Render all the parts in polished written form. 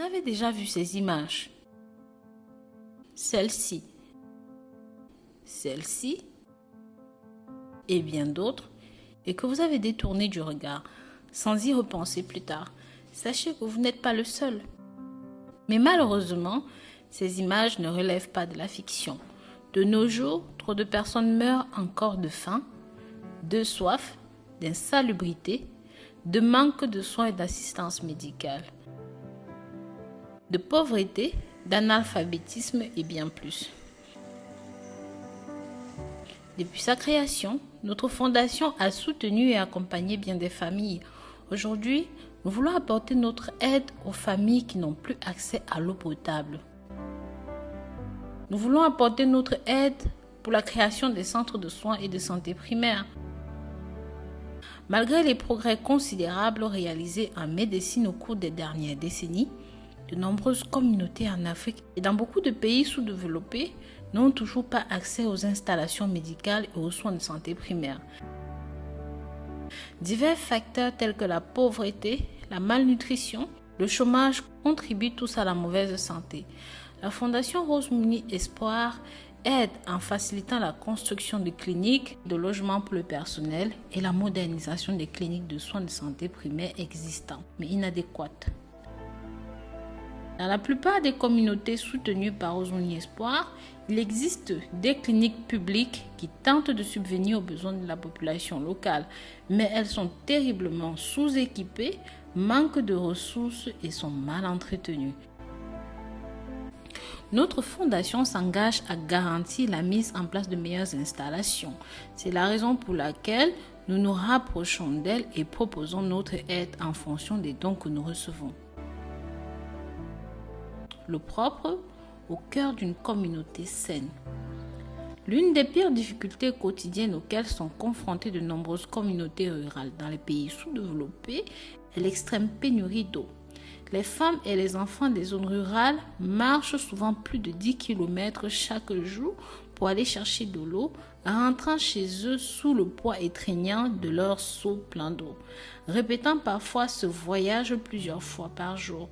Vous avez déjà vu ces images? Celle-ci, celle-ci et bien d'autres, et que vous avez détourné du regard sans y repenser plus tard. Sachez que vous n'êtes pas le seul. Mais malheureusement, ces images ne relèvent pas de la fiction. De nos jours, trop de personnes meurent encore de faim, de soif, d'insalubrité, de manque de soins et d'assistance médicale, de pauvreté, d'analphabétisme et bien plus. Depuis sa création, notre fondation a soutenu et accompagné bien des familles. Aujourd'hui, nous voulons apporter notre aide aux familles qui n'ont plus accès à l'eau potable. Nous voulons apporter notre aide pour la création des centres de soins et de santé primaire. Malgré les progrès considérables réalisés en médecine au cours des dernières décennies, de nombreuses communautés en Afrique et dans beaucoup de pays sous-développés n'ont toujours pas accès aux installations médicales et aux soins de santé primaire. Divers facteurs tels que la pauvreté, la malnutrition, le chômage contribuent tous à la mauvaise santé. La Fondation Rose Muni Espoir aide en facilitant la construction de cliniques, de logements pour le personnel et la modernisation des cliniques de soins de santé primaires existantes, mais inadéquates. Dans la plupart des communautés soutenues par Rose Muni Espoir, il existe des cliniques publiques qui tentent de subvenir aux besoins de la population locale, mais elles sont terriblement sous-équipées, manquent de ressources et sont mal entretenues. Notre fondation s'engage à garantir la mise en place de meilleures installations. C'est la raison pour laquelle nous nous rapprochons d'elles et proposons notre aide en fonction des dons que nous recevons. Le propre au cœur d'une communauté saine. L'une des pires difficultés quotidiennes auxquelles sont confrontées de nombreuses communautés rurales dans les pays sous-développés est l'extrême pénurie d'eau. Les femmes et les enfants des zones rurales marchent souvent plus de 10 km chaque jour pour aller chercher de l'eau, rentrant chez eux sous le poids étreignant de leur seau plein d'eau, répétant parfois ce voyage plusieurs fois par jour.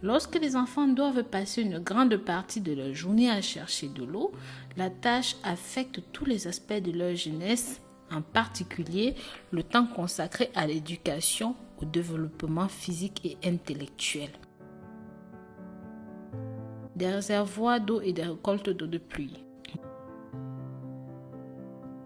Lorsque les enfants doivent passer une grande partie de leur journée à chercher de l'eau, la tâche affecte tous les aspects de leur jeunesse, en particulier le temps consacré à l'éducation, au développement physique et intellectuel. Des réservoirs d'eau et des récoltes d'eau de pluie.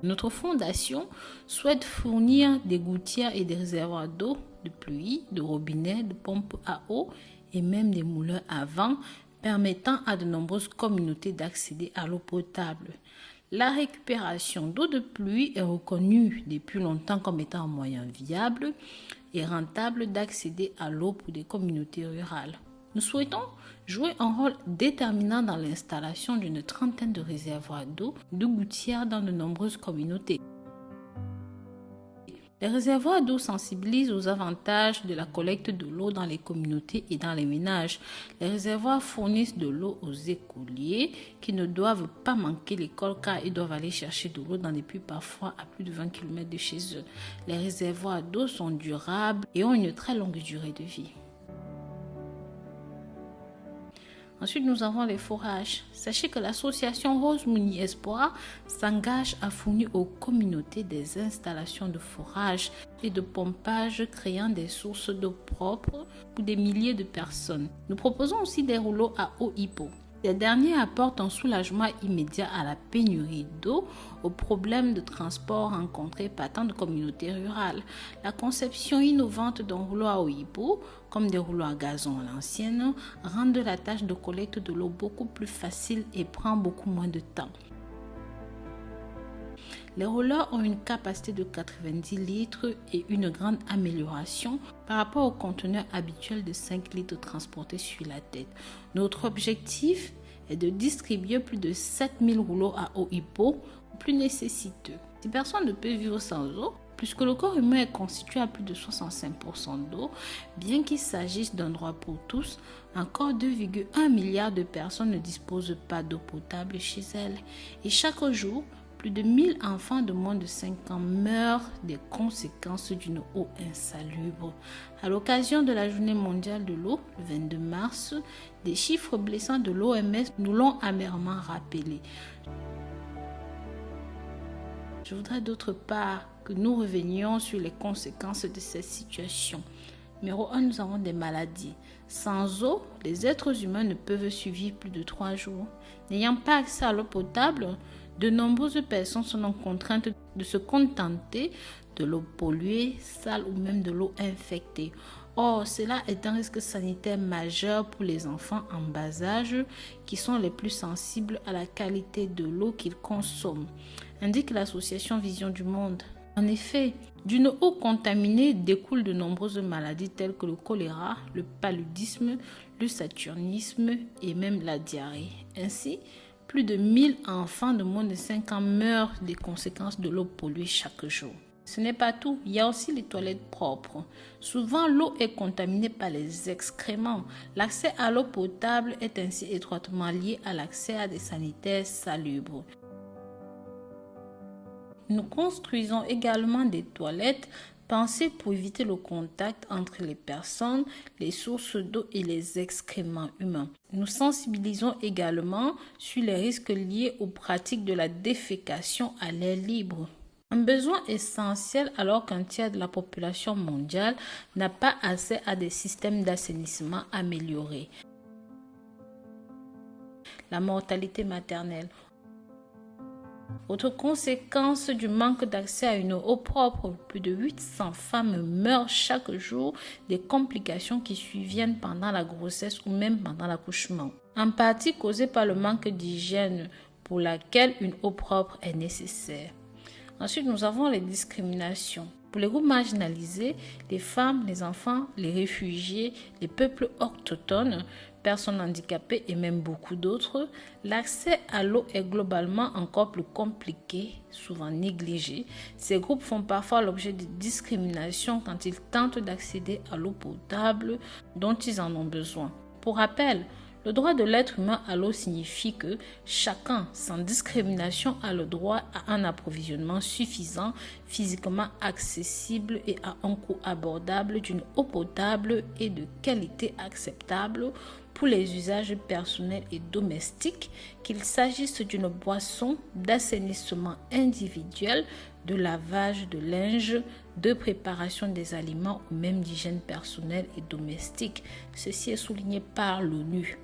Notre fondation souhaite fournir des gouttières et des réservoirs d'eau de pluie, de robinets, de pompes à eau et même des moulins à vent permettant à de nombreuses communautés d'accéder à l'eau potable. La récupération d'eau de pluie est reconnue depuis longtemps comme étant un moyen viable et rentable d'accéder à l'eau pour des communautés rurales. Nous souhaitons jouer un rôle déterminant dans l'installation d'une trentaine de réservoirs d'eau, de gouttières dans de nombreuses communautés. Les réservoirs d'eau sensibilisent aux avantages de la collecte de l'eau dans les communautés et dans les ménages. Les réservoirs fournissent de l'eau aux écoliers qui ne doivent pas manquer l'école car ils doivent aller chercher de l'eau dans des puits parfois à plus de 20 km de chez eux. Les réservoirs d'eau sont durables et ont une très longue durée de vie. Ensuite, nous avons les forages. Sachez que l'association Rose Muni Espoir s'engage à fournir aux communautés des installations de forage et de pompage créant des sources d'eau propres pour des milliers de personnes. Nous proposons aussi des rouleaux à eau hippo. Ces derniers apportent un soulagement immédiat à la pénurie d'eau, aux problèmes de transport rencontrés par tant de communautés rurales. La conception innovante d'un rouleau à eau hippo, comme des rouleaux à gazon à l'ancienne, rend la tâche de collecte de l'eau beaucoup plus facile et prend beaucoup moins de temps. Les rollers ont une capacité de 90 litres et une grande amélioration par rapport au conteneur habituel de 5 litres transporté sur la tête. Notre objectif est de distribuer plus de 7000 rouleaux à eau hippo aux plus nécessiteux. Si personne ne peut vivre sans eau, puisque le corps humain est constitué à plus de 65% d'eau, bien qu'il s'agisse d'un droit pour tous, encore 2,1 milliards de personnes ne disposent pas d'eau potable chez elles. Et chaque jour, plus de 1000 enfants de moins de 5 ans meurent des conséquences d'une eau insalubre. À l'occasion de la Journée mondiale de l'eau, le 22 mars, des chiffres blessants de l'OMS nous l'ont amèrement rappelé. Je voudrais d'autre part que nous revenions sur les conséquences de cette situation. Numéro 1, nous avons des maladies. Sans eau, les êtres humains ne peuvent survivre plus de 3 jours. N'ayant pas accès à l'eau potable, de nombreuses personnes sont donc contraintes de se contenter de l'eau polluée, sale ou même de l'eau infectée. Or, cela est un risque sanitaire majeur pour les enfants en bas âge qui sont les plus sensibles à la qualité de l'eau qu'ils consomment, indique l'association Vision du Monde. En effet, d'une eau contaminée découlent de nombreuses maladies telles que le choléra, le paludisme, le saturnisme et même la diarrhée. Ainsi, plus de 1000 enfants de moins de 5 ans meurent des conséquences de l'eau polluée chaque jour. Ce n'est pas tout, il y a aussi les toilettes propres. Souvent, l'eau est contaminée par les excréments. L'accès à l'eau potable est ainsi étroitement lié à l'accès à des sanitaires salubres. Nous construisons également des toilettes pensées pour éviter le contact entre les personnes, les sources d'eau et les excréments humains. Nous sensibilisons également sur les risques liés aux pratiques de la défécation à l'air libre. Un besoin essentiel alors qu'un tiers de la population mondiale n'a pas accès à des systèmes d'assainissement améliorés. La mortalité maternelle. Autre conséquence du manque d'accès à une eau propre, plus de 800 femmes meurent chaque jour des complications qui surviennent pendant la grossesse ou même pendant l'accouchement, en partie causées par le manque d'hygiène pour laquelle une eau propre est nécessaire. Ensuite, nous avons les discriminations. Pour les groupes marginalisés, les femmes, les enfants, les réfugiés, les peuples autochtones, personnes handicapées et même beaucoup d'autres, l'accès à l'eau est globalement encore plus compliqué, souvent négligé. Ces groupes font parfois l'objet de discriminations quand ils tentent d'accéder à l'eau potable dont ils en ont besoin. Pour rappel, le droit de l'être humain à l'eau signifie que chacun, sans discrimination, a le droit à un approvisionnement suffisant, physiquement accessible et à un coût abordable d'une eau potable et de qualité acceptable pour les usages personnels et domestiques, qu'il s'agisse d'une boisson, d'assainissement individuel, de lavage de linge, de préparation des aliments ou même d'hygiène personnelle et domestique. Ceci est souligné par l'ONU.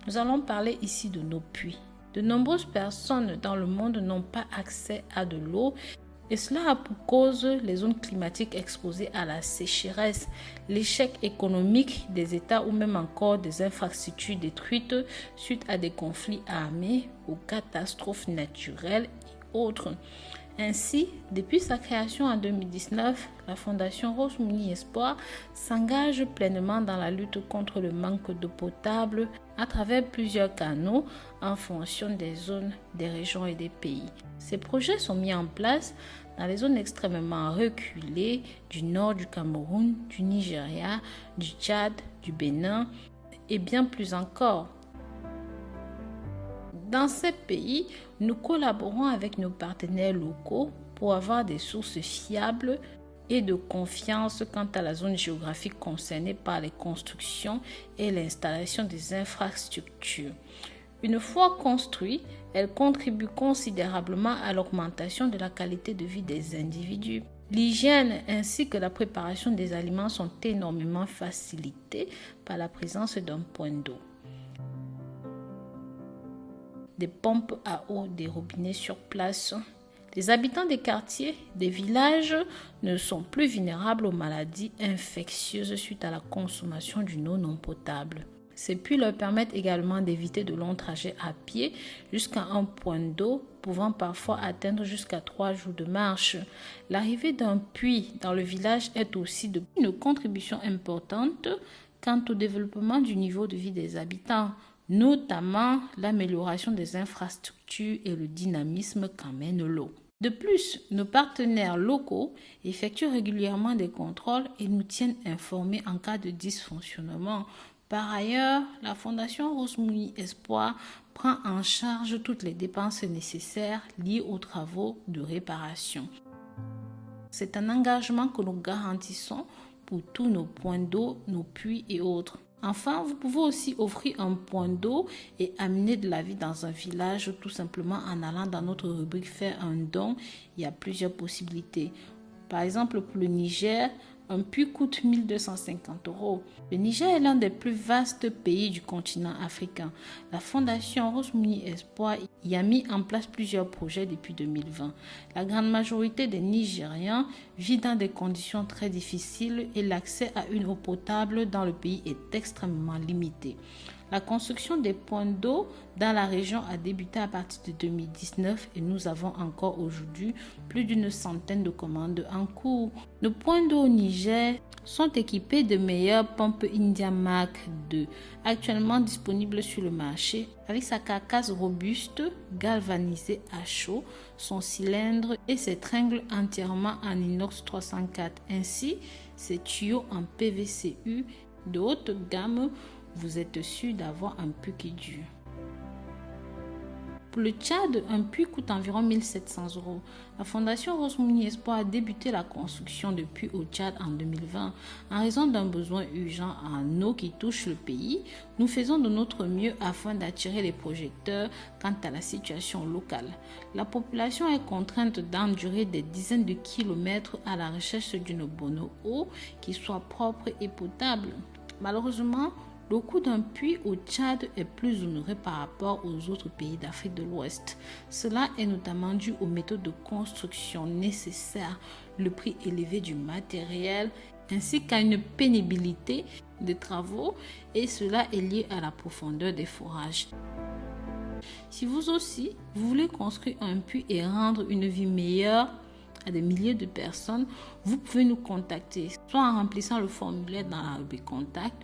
Nous allons parler ici de nos puits. De nombreuses personnes dans le monde n'ont pas accès à de l'eau et cela a pour cause les zones climatiques exposées à la sécheresse, l'échec économique des États ou même encore des infrastructures détruites suite à des conflits armés, aux catastrophes naturelles et autres. Ainsi, depuis sa création en 2019, la Fondation Rose Muni Espoir s'engage pleinement dans la lutte contre le manque d'eau potable à travers plusieurs canaux en fonction des zones, des régions et des pays. Ces projets sont mis en place dans les zones extrêmement reculées du nord du Cameroun, du Nigeria, du Tchad, du Bénin et bien plus encore. Dans ces pays, nous collaborons avec nos partenaires locaux pour avoir des sources fiables et de confiance quant à la zone géographique concernée par les constructions et l'installation des infrastructures. Une fois construites, elles contribuent considérablement à l'augmentation de la qualité de vie des individus. L'hygiène ainsi que la préparation des aliments sont énormément facilitées par la présence d'un point d'eau. Des pompes à eau, des robinets sur place. Les habitants des quartiers, des villages ne sont plus vulnérables aux maladies infectieuses suite à la consommation d'une eau non potable. Ces puits leur permettent également d'éviter de longs trajets à pied jusqu'à un point d'eau, pouvant parfois atteindre jusqu'à 3 jours de marche. L'arrivée d'un puits dans le village est aussi une contribution importante quant au développement du niveau de vie des habitants, notamment l'amélioration des infrastructures et le dynamisme qu'amène l'eau. De plus, nos partenaires locaux effectuent régulièrement des contrôles et nous tiennent informés en cas de dysfonctionnement. Par ailleurs, la Fondation Rose Muni Espoir prend en charge toutes les dépenses nécessaires liées aux travaux de réparation. C'est un engagement que nous garantissons pour tous nos points d'eau, nos puits et autres. Enfin, vous pouvez aussi offrir un point d'eau et amener de la vie dans un village tout simplement en allant dans notre rubrique faire un don. Il y a plusieurs possibilités. Par exemple, pour le Niger, un puits coûte 1 250 €. Le Niger est l'un des plus vastes pays du continent africain. La Fondation Rose Muni Espoir y a mis en place plusieurs projets depuis 2020. La grande majorité des Nigériens vit dans des conditions très difficiles et l'accès à une eau potable dans le pays est extrêmement limité. La construction des points d'eau dans la région a débuté à partir de 2019 et nous avons encore aujourd'hui plus d'une centaine de commandes en cours. Nos points d'eau au Niger sont équipés de meilleures pompes India Mark II, actuellement disponibles sur le marché, avec sa carcasse robuste, galvanisée à chaud, son cylindre et ses tringles entièrement en inox 304. Ainsi, ces tuyaux en PVCU de haute gamme, vous êtes sûr d'avoir un puits qui dure. Pour le Tchad, un puits coûte environ 1 700 €. La Fondation Rose Muni Espoir a débuté la construction de puits au Tchad en 2020. En raison d'un besoin urgent en eau qui touche le pays, nous faisons de notre mieux afin d'attirer les projecteurs quant à la situation locale. La population est contrainte d'endurer des dizaines de kilomètres à la recherche d'une bonne eau qui soit propre et potable. Malheureusement, le coût d'un puits au Tchad est plus honoré par rapport aux autres pays d'Afrique de l'Ouest. Cela est notamment dû aux méthodes de construction nécessaires, le prix élevé du matériel, ainsi qu'à une pénibilité des travaux, et cela est lié à la profondeur des forages. Si vous aussi, vous voulez construire un puits et rendre une vie meilleure à des milliers de personnes, vous pouvez nous contacter, soit en remplissant le formulaire dans la rubrique Contact,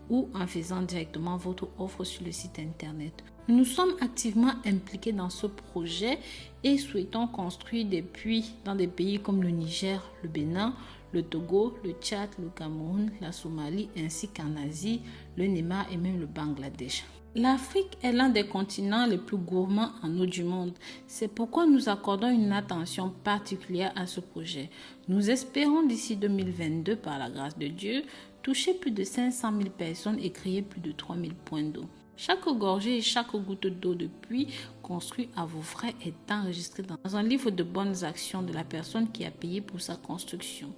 ou en faisant directement votre offre sur le site internet. Nous sommes activement impliqués dans ce projet et souhaitons construire des puits dans des pays comme le Niger, le Bénin, le Togo, le Tchad, le Cameroun, la Somalie ainsi qu'en Asie, le Népal et même le Bangladesh. L'Afrique est l'un des continents les plus gourmands en eau du monde. C'est pourquoi nous accordons une attention particulière à ce projet. Nous espérons d'ici 2022, par la grâce de Dieu, toucher plus de 500 000 personnes et créer plus de 3 000 points d'eau. Chaque gorgée et chaque goutte d'eau de puits construit à vos frais est enregistrée dans un livre de bonnes actions de la personne qui a payé pour sa construction.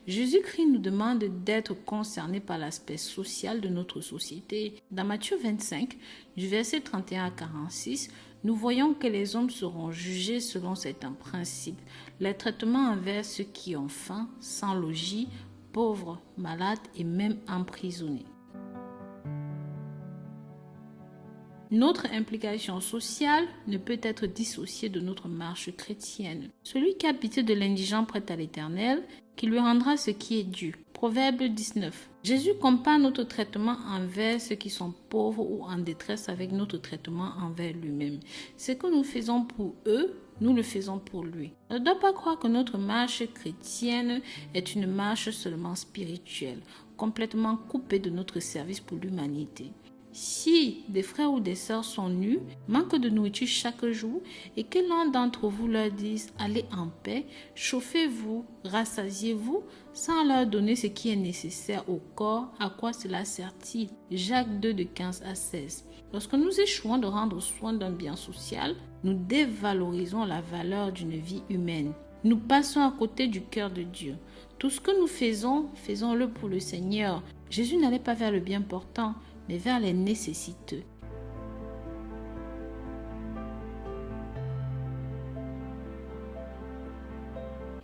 Jésus-Christ nous demande d'être concernés par l'aspect social de notre société. Dans Matthieu 25, du verset 31 à 46, nous voyons que les hommes seront jugés selon certains principes. Les traitements envers ceux qui ont faim, sans logis, pauvres, malades et même emprisonnés. Notre implication sociale ne peut être dissociée de notre marche chrétienne. Celui qui a pitié de l'indigent prête à l'Éternel, qui lui rendra ce qui est dû. Proverbe 19. Jésus compare notre traitement envers ceux qui sont pauvres ou en détresse avec notre traitement envers lui-même. Ce que nous faisons pour eux, nous le faisons pour lui. On ne doit pas croire que notre marche chrétienne est une marche seulement spirituelle, complètement coupée de notre service pour l'humanité. Si des frères ou des sœurs sont nus, manquent de nourriture chaque jour et que l'un d'entre vous leur dise « Allez en paix, chauffez-vous, rassasiez-vous » sans leur donner ce qui est nécessaire au corps, à quoi cela sert-il? Jacques 2 de 15 à 16. Lorsque nous échouons de rendre soin d'un bien social, nous dévalorisons la valeur d'une vie humaine. Nous passons à côté du cœur de Dieu. Tout ce que nous faisons, faisons-le pour le Seigneur. Jésus n'allait pas vers le bien portant, mais vers les nécessiteux.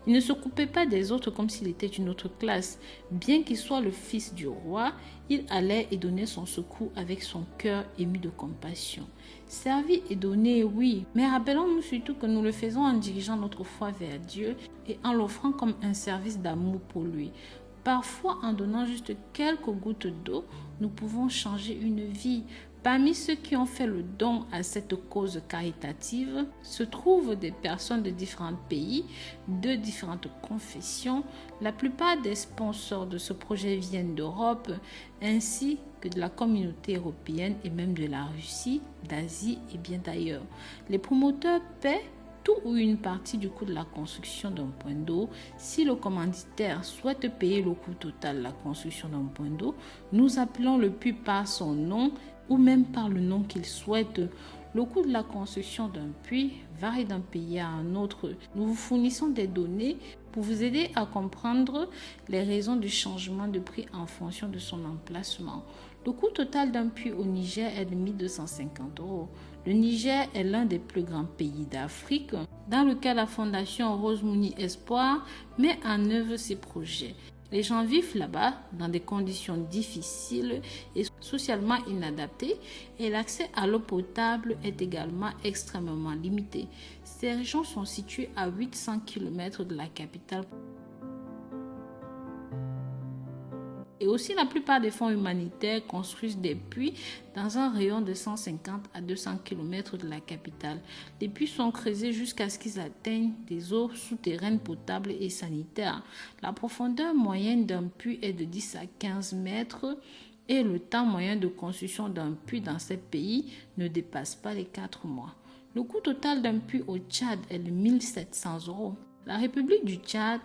Il ne se coupait pas des autres comme s'il était d'une autre classe. Bien qu'il soit le fils du roi, il allait et donnait son secours avec son cœur ému de compassion. Servir et donner, oui, mais rappelons-nous surtout que nous le faisons en dirigeant notre foi vers Dieu et en l'offrant comme un service d'amour pour lui. Parfois, en donnant juste quelques gouttes d'eau, nous pouvons changer une vie. Parmi ceux qui ont fait le don à cette cause caritative se trouvent des personnes de différents pays, de différentes confessions. La plupart des sponsors de ce projet viennent d'Europe ainsi que de la communauté européenne et même de la Russie, d'Asie et bien d'ailleurs. Les promoteurs paient tout ou une partie du coût de la construction d'un point d'eau. Si le commanditaire souhaite payer le coût total de la construction d'un point d'eau, nous appelons le puits par son nom ou même par le nom qu'il souhaite. Le coût de la construction d'un puits varie d'un pays à un autre. Nous vous fournissons des données pour vous aider à comprendre les raisons du changement de prix en fonction de son emplacement. Le coût total d'un puits au Niger est de 1 250 €. Le Niger est l'un des plus grands pays d'Afrique, dans lequel la Fondation Rose Mouni Espoir met en œuvre ses projets. Les gens vivent là-bas dans des conditions difficiles et socialement inadaptées et l'accès à l'eau potable est également extrêmement limité. Ces régions sont situées à 800 km de la capitale. Et aussi, la plupart des fonds humanitaires construisent des puits dans un rayon de 150 à 200 km de la capitale. Les puits sont creusés jusqu'à ce qu'ils atteignent des eaux souterraines potables et sanitaires. La profondeur moyenne d'un puits est de 10 à 15 mètres et le temps moyen de construction d'un puits dans ces pays ne dépasse pas les 4 mois. Le coût total d'un puits au Tchad est de 1 700 €. La République du Tchad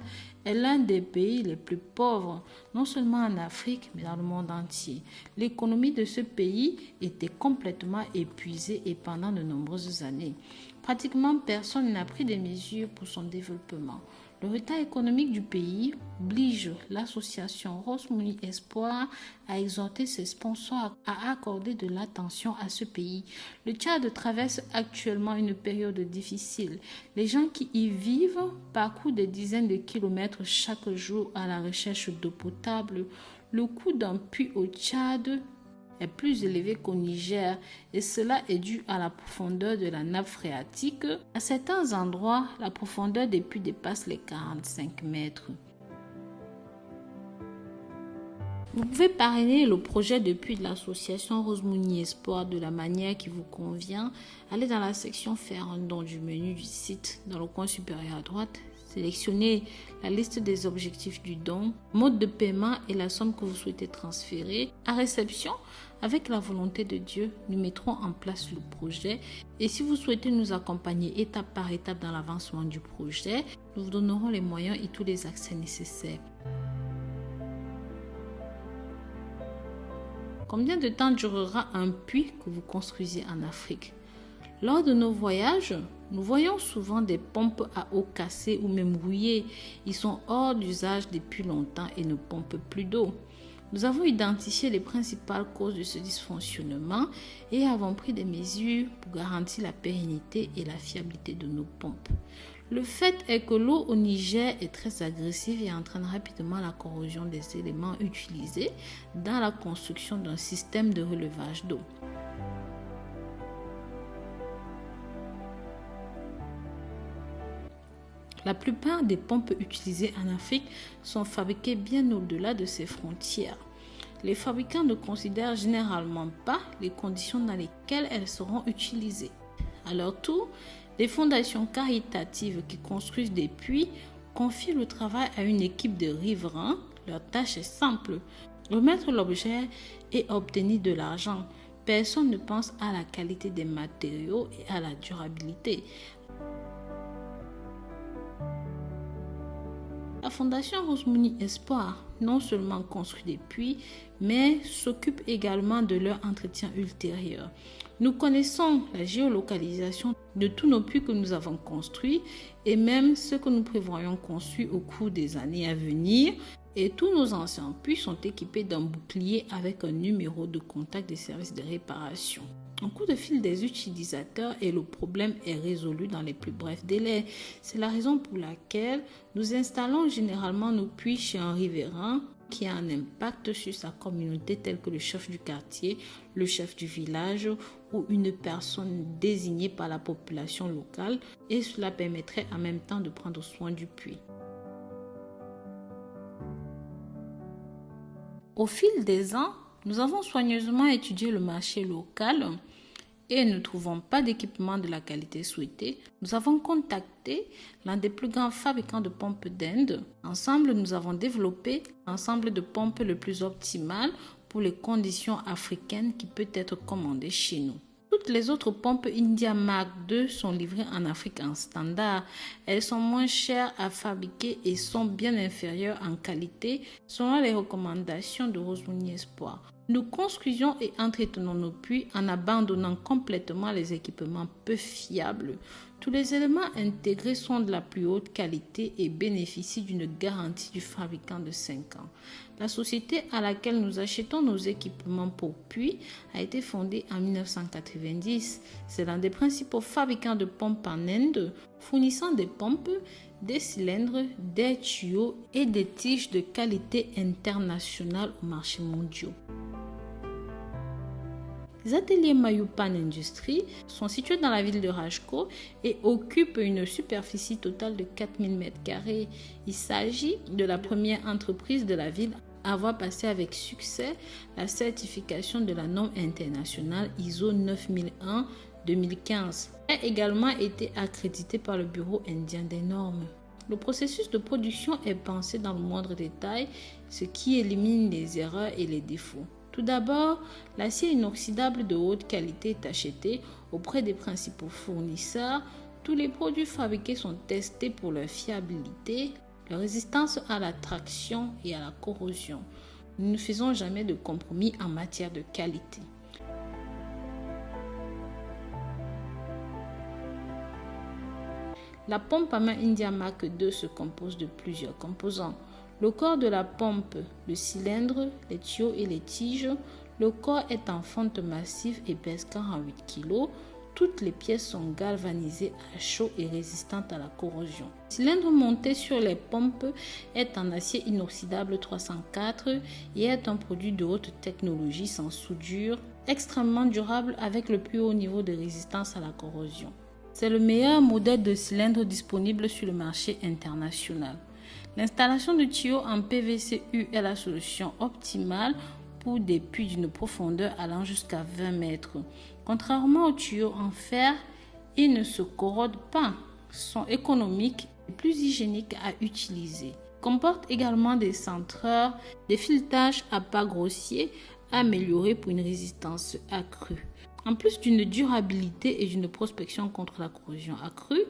est l'un des pays les plus pauvres, non seulement en Afrique, mais dans le monde entier. L'économie de ce pays était complètement épuisée et pendant de nombreuses années. Pratiquement personne n'a pris des mesures pour son développement. Le retard économique du pays oblige l'association Rose Mouni Espoir à exhorter ses sponsors à accorder de l'attention à ce pays. Le Tchad traverse actuellement une période difficile. Les gens qui y vivent parcourent des dizaines de kilomètres chaque jour à la recherche d'eau potable. Le coût d'un puits au Tchad est plus élevé qu'au Niger et cela est dû à la profondeur de la nappe phréatique. À certains endroits, la profondeur des puits dépasse les 45 mètres. Vous pouvez parrainer le projet de puits de l'association Rose Mouni Espoir de la manière qui vous convient. Allez dans la section Faire un don du menu du site, dans le coin supérieur à droite. Sélectionnez la liste des objectifs du don, mode de paiement et la somme que vous souhaitez transférer. À réception, avec la volonté de Dieu, nous mettrons en place le projet. Et si vous souhaitez nous accompagner étape par étape dans l'avancement du projet, nous vous donnerons les moyens et tous les accès nécessaires. Combien de temps durera un puits que vous construisez en Afrique? Lors de nos voyages, nous voyons souvent des pompes à eau cassées ou même rouillées. Ils sont hors d'usage depuis longtemps et ne pompent plus d'eau. Nous avons identifié les principales causes de ce dysfonctionnement et avons pris des mesures pour garantir la pérennité et la fiabilité de nos pompes. Le fait est que l'eau au Niger est très agressive et entraîne rapidement la corrosion des éléments utilisés dans la construction d'un système de relevage d'eau. La plupart des pompes utilisées en Afrique sont fabriquées bien au-delà de ces frontières. Les fabricants ne considèrent généralement pas les conditions dans lesquelles elles seront utilisées. À leur tour, les fondations caritatives qui construisent des puits confient le travail à une équipe de riverains. Leur tâche est simple: remettre l'objet et obtenir de l'argent. Personne ne pense à la qualité des matériaux et à la durabilité. La Fondation Rose Mouni Espoir non seulement construit des puits, mais s'occupe également de leur entretien ultérieur. Nous connaissons la géolocalisation de tous nos puits que nous avons construits et même ceux que nous prévoyons construire au cours des années à venir. Et tous nos anciens puits sont équipés d'un bouclier avec un numéro de contact des services de réparation. Un coup de fil des utilisateurs et le problème est résolu dans les plus brefs délais. C'est la raison pour laquelle nous installons généralement nos puits chez un riverain qui a un impact sur sa communauté, tel que le chef du quartier, le chef du village ou une personne désignée par la population locale, et cela permettrait en même temps de prendre soin du puits. Au fil des ans, Nous avons soigneusement étudié le marché local et ne trouvant pas d'équipement de la qualité souhaitée, nous avons contacté l'un des plus grands fabricants de pompes d'Inde. Ensemble, nous avons développé l'ensemble de pompes le plus optimal pour les conditions africaines qui peut être commandé chez nous. Toutes les autres pompes India Mark II sont livrées en Afrique en standard. Elles sont moins chères à fabriquer et sont bien inférieures en qualité selon les recommandations de Rose Mouni Espoir. Nous construisons et entretenons nos puits en abandonnant complètement les équipements peu fiables. Tous les éléments intégrés sont de la plus haute qualité et bénéficient d'une garantie du fabricant de 5 ans. La société à laquelle nous achetons nos équipements pour puits a été fondée en 1990. C'est l'un des principaux fabricants de pompes en Inde, fournissant des pompes, des cylindres, des tuyaux et des tiges de qualité internationale aux marchés mondiaux. Les ateliers Mayupan Industries sont situés dans la ville de Rajko et occupent une superficie totale de 4000 m². Il s'agit de la première entreprise de la ville à avoir passé avec succès la certification de la norme internationale ISO 9001-2015. Elle a également été accréditée par le Bureau indien des normes. Le processus de production est pensé dans le moindre détail, ce qui élimine les erreurs et les défauts. Tout d'abord, l'acier inoxydable de haute qualité est acheté auprès des principaux fournisseurs. Tous les produits fabriqués sont testés pour leur fiabilité, leur résistance à la traction et à la corrosion. Nous ne faisons jamais de compromis en matière de qualité. La pompe à main India Mark II se compose de plusieurs composants. Le corps de la pompe, le cylindre, les tuyaux et les tiges. Le corps est en fonte massive et pèse 48 kg. Toutes les pièces sont galvanisées à chaud et résistantes à la corrosion. Le cylindre monté sur les pompes est en acier inoxydable 304 et est un produit de haute technologie sans soudure, extrêmement durable avec le plus haut niveau de résistance à la corrosion. C'est le meilleur modèle de cylindre disponible sur le marché international. L'installation de tuyaux en PVC-U est la solution optimale pour des puits d'une profondeur allant jusqu'à 20 mètres. Contrairement aux tuyaux en fer, ils ne se corrodent pas, sont économiques et plus hygiéniques à utiliser. Ils comportent également des centreurs, des filetages à pas grossiers améliorés pour une résistance accrue. En plus d'une durabilité et d'une prospection contre la corrosion accrue,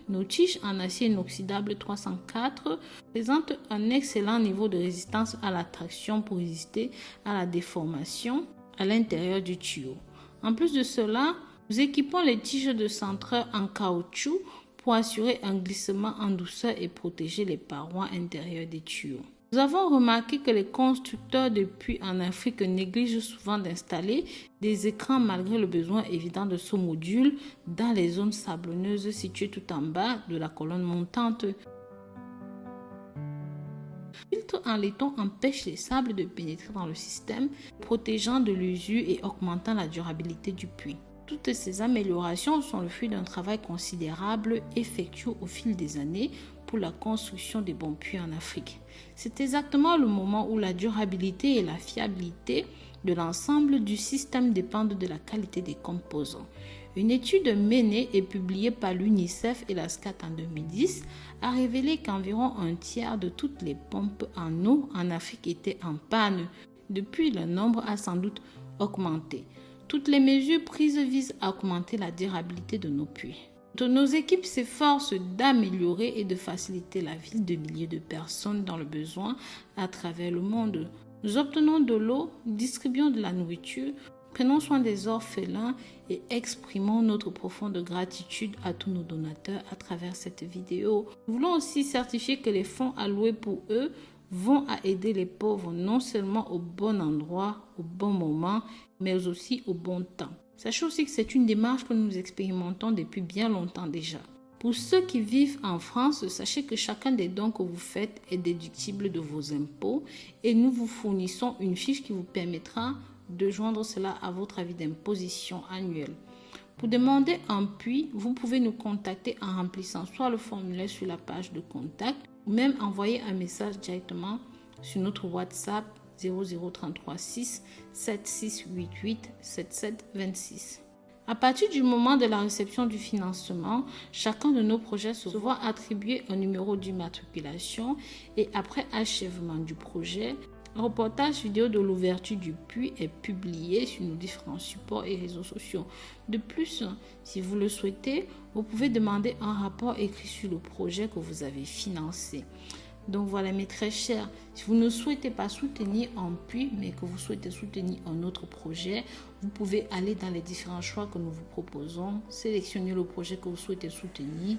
nos tiges en acier inoxydable 304 présentent un excellent niveau de résistance à la traction pour résister à la déformation à l'intérieur du tuyau. En plus de cela, nous équipons les tiges de centreur en caoutchouc pour assurer un glissement en douceur et protéger les parois intérieures des tuyaux. Nous avons remarqué que les constructeurs de puits en Afrique négligent souvent d'installer des écrans malgré le besoin évident de ce module dans les zones sablonneuses situées tout en bas de la colonne montante. Le filtre en laiton empêche les sables de pénétrer dans le système, protégeant de l'usure et augmentant la durabilité du puits. Toutes ces améliorations sont le fruit d'un travail considérable effectué au fil des années pour la construction des bons puits en Afrique. C'est exactement le moment où la durabilité et la fiabilité de l'ensemble du système dépendent de la qualité des composants. Une étude menée et publiée par l'UNICEF et la SCAT en 2010 a révélé qu'environ un tiers de toutes les pompes en eau en Afrique étaient en panne. Depuis, le nombre a sans doute augmenté. Toutes les mesures prises visent à augmenter la durabilité de nos puits. Nos équipes s'efforcent d'améliorer et de faciliter la vie de milliers de personnes dans le besoin à travers le monde. Nous obtenons de l'eau, distribuons de la nourriture, prenons soin des orphelins et exprimons notre profonde gratitude à tous nos donateurs à travers cette vidéo. Nous voulons aussi certifier que les fonds alloués pour eux vont à aider les pauvres non seulement au bon endroit, au bon moment, mais aussi au bon temps. Sachez aussi que c'est une démarche que nous expérimentons depuis bien longtemps déjà. Pour ceux qui vivent en France, sachez que chacun des dons que vous faites est déductible de vos impôts et nous vous fournissons une fiche qui vous permettra de joindre cela à votre avis d'imposition annuel. Pour demander un puits, vous pouvez nous contacter en remplissant soit le formulaire sur la page de contact ou même envoyer un message directement sur notre WhatsApp 0033 6 7688 7726. À partir du moment de la réception du financement, chacun de nos projets se voit attribuer un numéro d'immatriculation et après achèvement du projet, un reportage vidéo de l'ouverture du puits est publié sur nos différents supports et réseaux sociaux. De plus, si vous le souhaitez, vous pouvez demander un rapport écrit sur le projet que vous avez financé. Donc voilà mes très chers, si vous ne souhaitez pas soutenir un puits mais que vous souhaitez soutenir un autre projet, vous pouvez aller dans les différents choix que nous vous proposons, sélectionner le projet que vous souhaitez soutenir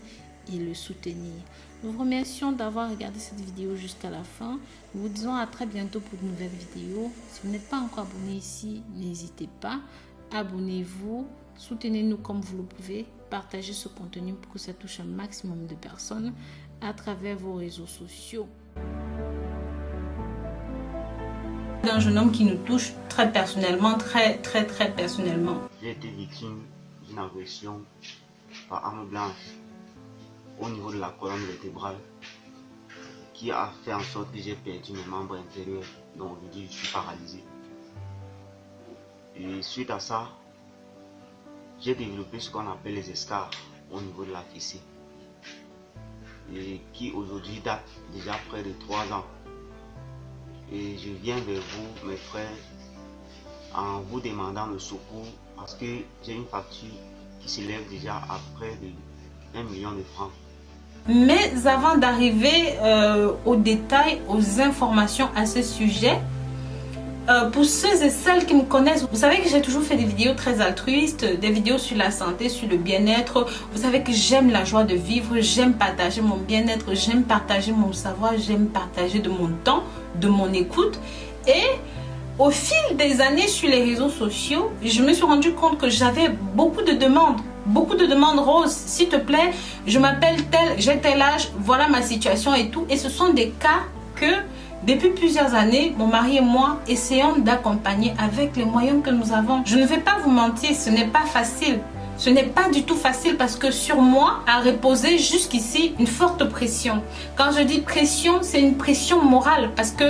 et le soutenir. Nous vous remercions d'avoir regardé cette vidéo jusqu'à la fin. Nous vous disons à très bientôt pour de nouvelles vidéos. Si vous n'êtes pas encore abonné ici, n'hésitez pas, abonnez-vous, soutenez-nous comme vous le pouvez, partagez ce contenu pour que ça touche un maximum de personnes à travers vos réseaux sociaux. Un jeune homme qui nous touche très personnellement, très personnellement. J'ai été victime d'une agression par arme blanche au niveau de la colonne vertébrale qui a fait en sorte que j'ai perdu mes membres inférieurs, donc aujourd'hui je suis paralysé. Et suite à ça, j'ai développé ce qu'on appelle les escarres au niveau de la fessée, et qui aujourd'hui date déjà près de 3 ans. Et je viens vers vous, mes frères, en vous demandant le secours parce que j'ai une facture qui s'élève déjà à près de 1 million de francs. Mais avant d'arriver aux détails, aux informations à ce sujet, pour ceux et celles qui me connaissent, vous savez que j'ai toujours fait des vidéos très altruistes, des vidéos sur la santé, sur le bien-être. Vous savez que j'aime la joie de vivre, j'aime partager mon bien-être, j'aime partager mon savoir, j'aime partager de mon temps, de mon écoute. Et au fil des années sur les réseaux sociaux, je me suis rendu compte que j'avais beaucoup de demandes. Beaucoup de demandes. Rose, s'il te plaît, je m'appelle tel, j'ai tel âge, voilà ma situation et tout. Et ce sont des cas que depuis plusieurs années, mon mari et moi essayons d'accompagner avec les moyens que nous avons. Je ne vais pas vous mentir, ce n'est pas facile. Ce n'est pas du tout facile parce que sur moi a reposé jusqu'ici une forte pression. Quand je dis pression, c'est une pression morale parce que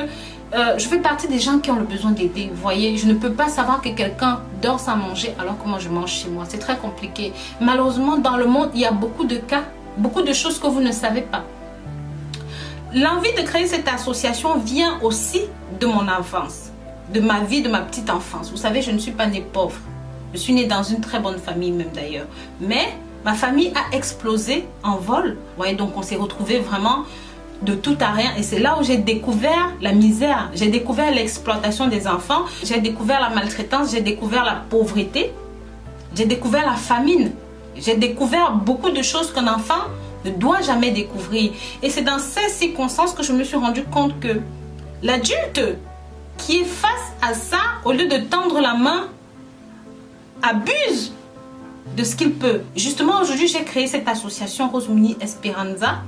je fais partie des gens qui ont le besoin d'aider. Vous voyez, je ne peux pas savoir que quelqu'un dort sans manger alors que moi je mange chez moi. C'est très compliqué. Malheureusement, dans le monde, il y a beaucoup de cas, beaucoup de choses que vous ne savez pas. L'envie de créer cette association vient aussi de mon enfance, de ma vie, de ma petite enfance. Vous savez, je ne suis pas née pauvre. Je suis née dans une très bonne famille même d'ailleurs. Mais ma famille a explosé en vol. Vous voyez, donc on s'est retrouvés vraiment de tout à rien. Et c'est là où j'ai découvert la misère. J'ai découvert l'exploitation des enfants. J'ai découvert la maltraitance. J'ai découvert la pauvreté. J'ai découvert la famine. J'ai découvert beaucoup de choses qu'un enfant ne doit jamais découvrir. Et c'est dans ces circonstances que je me suis rendu compte que l'adulte qui est face à ça, au lieu de tendre la main, abuse de ce qu'il peut. Justement, aujourd'hui, j'ai créé cette association Rose Mouni Esperanza,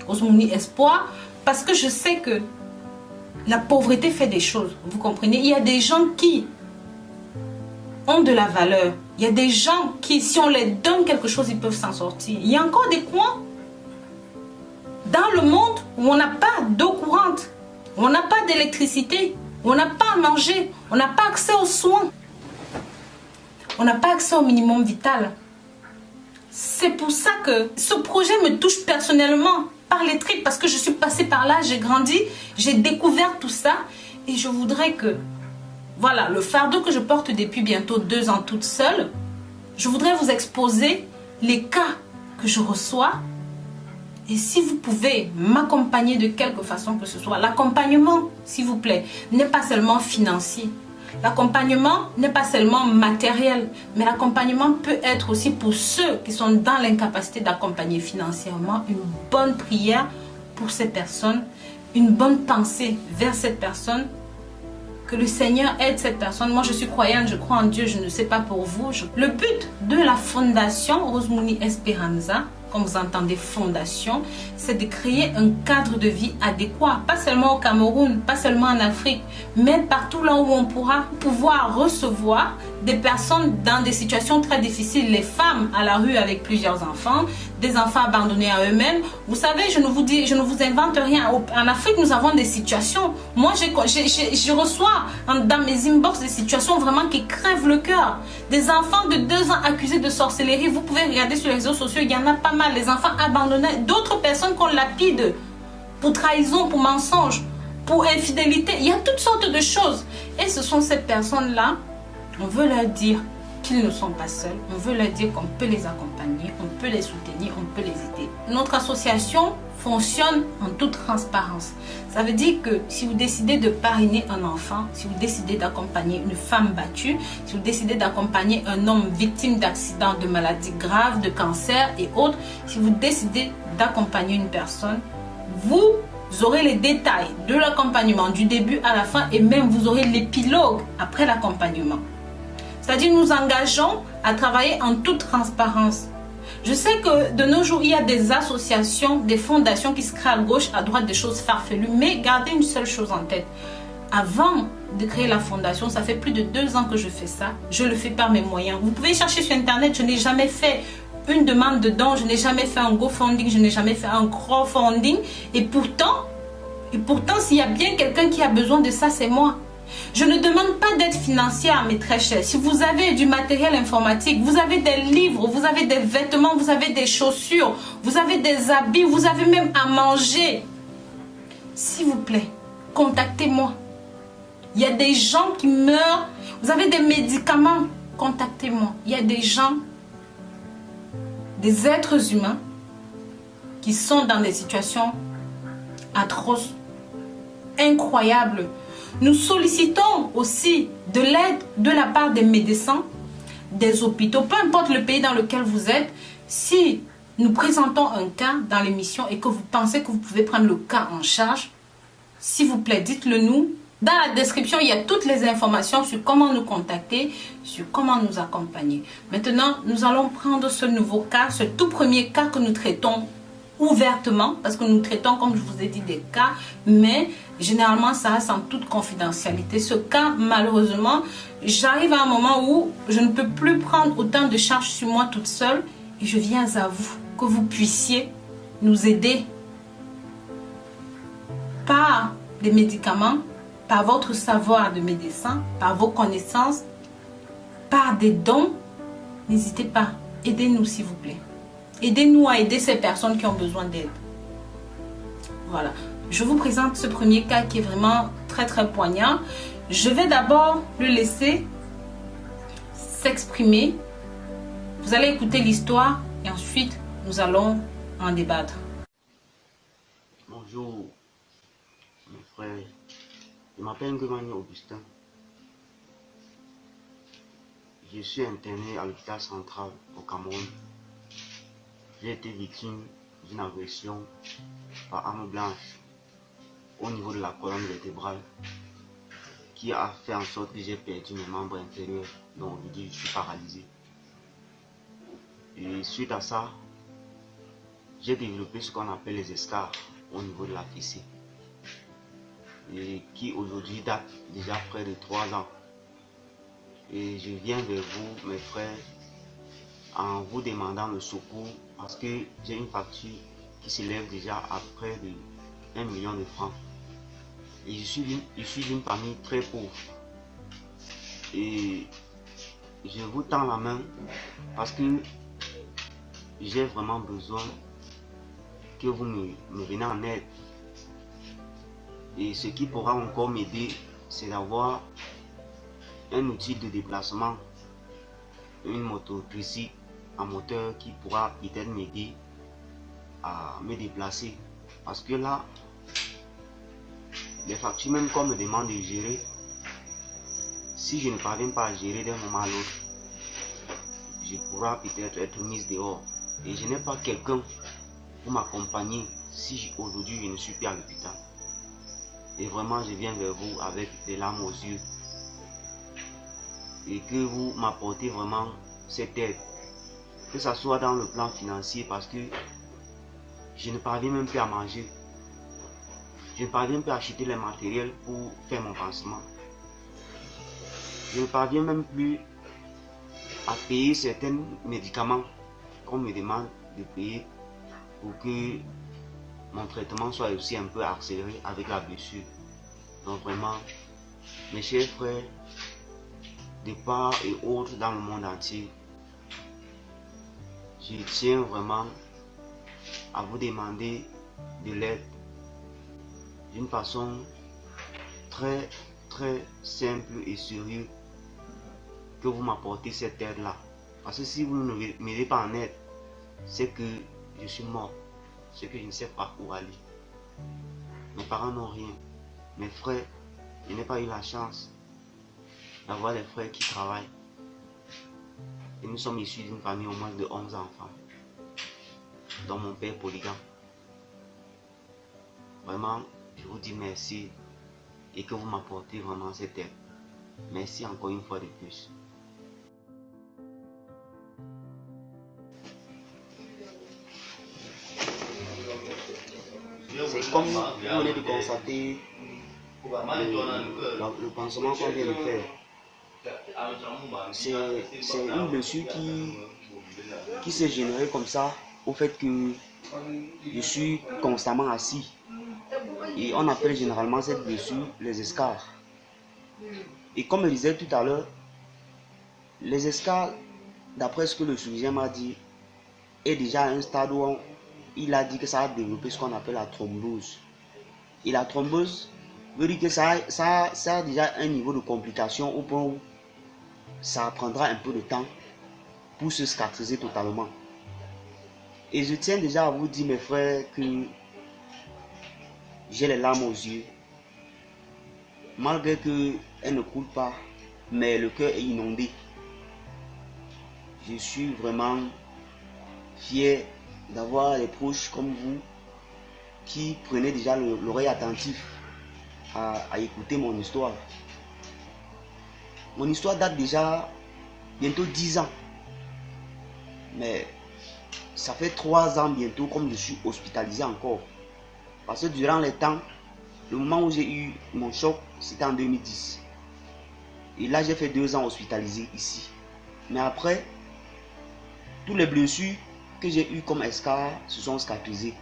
Rose Mouni Espoir, parce que je sais que la pauvreté fait des choses. Vous comprenez? Il y a des gens qui ont de la valeur. Il y a des gens qui, si on les donne quelque chose, ils peuvent s'en sortir. Il y a encore des coins dans le monde où on n'a pas d'eau courante, où on n'a pas d'électricité, où on n'a pas à manger, on n'a pas accès aux soins, on n'a pas accès au minimum vital. C'est pour ça que ce projet me touche personnellement par les tripes, parce que je suis passée par là, j'ai grandi, j'ai découvert tout ça et je voudrais que, voilà, le fardeau que je porte depuis bientôt 2 ans toute seule, je voudrais vous exposer les cas que je reçois. Et si vous pouvez m'accompagner de quelque façon que ce soit, l'accompagnement, s'il vous plaît, n'est pas seulement financier. L'accompagnement n'est pas seulement matériel, mais l'accompagnement peut être aussi pour ceux qui sont dans l'incapacité d'accompagner financièrement, une bonne prière pour ces personnes, une bonne pensée vers cette personne, que le Seigneur aide cette personne. Moi, je suis croyante, je crois en Dieu, je ne sais pas pour vous. Le but de la fondation Rose Mouni Esperanza, comme vous entendez fondation, c'est de créer un cadre de vie adéquat, pas seulement au Cameroun, pas seulement en Afrique, mais partout là où on pourra pouvoir recevoir des personnes dans des situations très difficiles, les femmes à la rue avec plusieurs enfants, des enfants abandonnés à eux-mêmes. Vous savez, je ne vous invente rien. En Afrique, nous avons des situations. Moi, je reçois dans mes inbox des situations vraiment qui crèvent le cœur. Des enfants de 2 ans accusés de sorcellerie. Vous pouvez regarder sur les réseaux sociaux, il y en a pas mal. Les enfants abandonnés, d'autres personnes qu'on lapide pour trahison, pour mensonge, pour infidélité. Il y a toutes sortes de choses. Et ce sont ces personnes-là, on veut leur dire qu'ils ne sont pas seuls. On veut leur dire qu'on peut les accompagner, on peut les soutenir, on peut les aider. Notre association fonctionne en toute transparence. Ça veut dire que si vous décidez de parrainer un enfant, si vous décidez d'accompagner une femme battue, si vous décidez d'accompagner un homme victime d'accidents, de maladies graves, de cancer et autres, si vous décidez d'accompagner une personne, vous aurez les détails de l'accompagnement du début à la fin et même vous aurez l'épilogue après l'accompagnement. C'est-à-dire nous engageons à travailler en toute transparence. Je sais que de nos jours, il y a des associations, des fondations qui se créent à gauche, à droite, des choses farfelues. Mais gardez une seule chose en tête. Avant de créer la fondation, ça fait plus de 2 ans que je fais ça. Je le fais par mes moyens. Vous pouvez chercher sur Internet, je n'ai jamais fait une demande de don, je n'ai jamais fait un GoFunding, je n'ai jamais fait un crowdfunding. Et pourtant s'il y a bien quelqu'un qui a besoin de ça, c'est moi. Je ne demande pas d'aide financière, mes très chers. Si vous avez du matériel informatique, vous avez des livres, vous avez des vêtements, vous avez des chaussures, vous avez des habits, vous avez même à manger. S'il vous plaît, contactez-moi. Il y a des gens qui meurent. Vous avez des médicaments, contactez-moi. Il y a des gens, des êtres humains qui sont dans des situations atroces, incroyables. Nous sollicitons aussi de l'aide de la part des médecins, des hôpitaux, peu importe le pays dans lequel vous êtes. Si nous présentons un cas dans l'émission et que vous pensez que vous pouvez prendre le cas en charge, s'il vous plaît, dites-le nous. Dans la description, il y a toutes les informations sur comment nous contacter, sur comment nous accompagner. Maintenant, nous allons prendre ce nouveau cas, ce tout premier cas que nous traitons ouvertement, parce que nous traitons, comme je vous ai dit, des cas, mais généralement ça reste en toute confidentialité. Ce cas, malheureusement, j'arrive à un moment où je ne peux plus prendre autant de charges sur moi toute seule et je viens à vous que vous puissiez nous aider par des médicaments, par votre savoir de médecin, par vos connaissances, par des dons. N'hésitez pas, aidez-nous s'il vous plaît. Aidez-nous à aider ces personnes qui ont besoin d'aide. Voilà. Je vous présente ce premier cas qui est vraiment très très poignant. Je vais d'abord le laisser s'exprimer. Vous allez écouter l'histoire et ensuite nous allons en débattre. Bonjour mes frères. Je m'appelle Ngomani Augustin. Je suis interné à l'hôpital central au Cameroun. J'ai été victime d'une agression par arme blanche au niveau de la colonne vertébrale qui a fait en sorte que j'ai perdu mes membres inférieurs, donc aujourd'hui je suis paralysé. Et suite à ça, j'ai développé ce qu'on appelle les escarres au niveau de la fessée et qui aujourd'hui date déjà près de 3 ans. Et je viens vers vous, mes frères, en vous demandant le secours parce que j'ai une facture qui s'élève déjà à près de 1 million de francs. Et je suis d'une famille très pauvre. Et je vous tends la main parce que j'ai vraiment besoin que vous me venez en aide. Et ce qui pourra encore m'aider, c'est d'avoir un outil de déplacement, une mototricycle à moteur qui pourra peut-être m'aider à me déplacer. Parce que là, les factures même qu'on me demande de gérer, si je ne parviens pas à gérer d'un moment à l'autre, je pourrai peut-être être mise dehors. Et je n'ai pas quelqu'un pour m'accompagner si aujourd'hui je ne suis plus à l'hôpital. Et vraiment je viens vers vous avec des larmes aux yeux. Et que vous m'apportez vraiment cette aide. Que ce soit dans le plan financier parce que je ne parviens même plus à manger. Je ne parviens plus à acheter les matériels pour faire mon pansement. Je ne parviens même plus à payer certains médicaments qu'on me demande de payer pour que mon traitement soit aussi un peu accéléré avec la blessure. Donc vraiment, mes chers frères, de part et autres dans le monde entier, je tiens vraiment à vous demander de l'aide d'une façon très simple et sérieuse, que vous m'apportez cette aide là, parce que si vous ne m'aidez pas en aide, c'est que je suis mort, c'est que je ne sais pas où aller. Mes parents n'ont rien, mes frères, je n'ai pas eu la chance d'avoir des frères qui travaillent, et nous sommes issus d'une famille au moins de 11 enfants, dont mon père polygame. Vraiment, je vous dis merci et que vous m'apportez vraiment cette aide. Merci encore une fois de plus. C'est comme vous venez de constater le pansement qu'on vient de faire. C'est une blessure qui s'est générée comme ça au fait que je suis constamment assis. Et on appelle généralement cette blessure les escarres. Et comme je disais tout à l'heure, les escarres, d'après ce que le chirurgien m'a dit, est déjà à un stade où il a dit que ça a développé ce qu'on appelle la thrombose. Et la thrombose veut dire que ça a déjà un niveau de complication au point où ça prendra un peu de temps pour se cicatriser totalement. Et je tiens déjà à vous dire, mes frères, que j'ai les larmes aux yeux, malgré qu'elles ne coulent pas, mais le cœur est inondé. Je suis vraiment fier d'avoir des proches comme vous qui prenaient déjà l'oreille attentive à écouter mon histoire. Mon histoire date déjà bientôt 10 ans, mais ça fait 3 ans bientôt comme je suis hospitalisé encore. Parce que durant les temps, le moment où j'ai eu mon choc, c'était en 2010. Et là, j'ai fait 2 ans hospitalisé ici. Mais après, toutes les blessures que j'ai eues comme escarres se sont cicatrisées.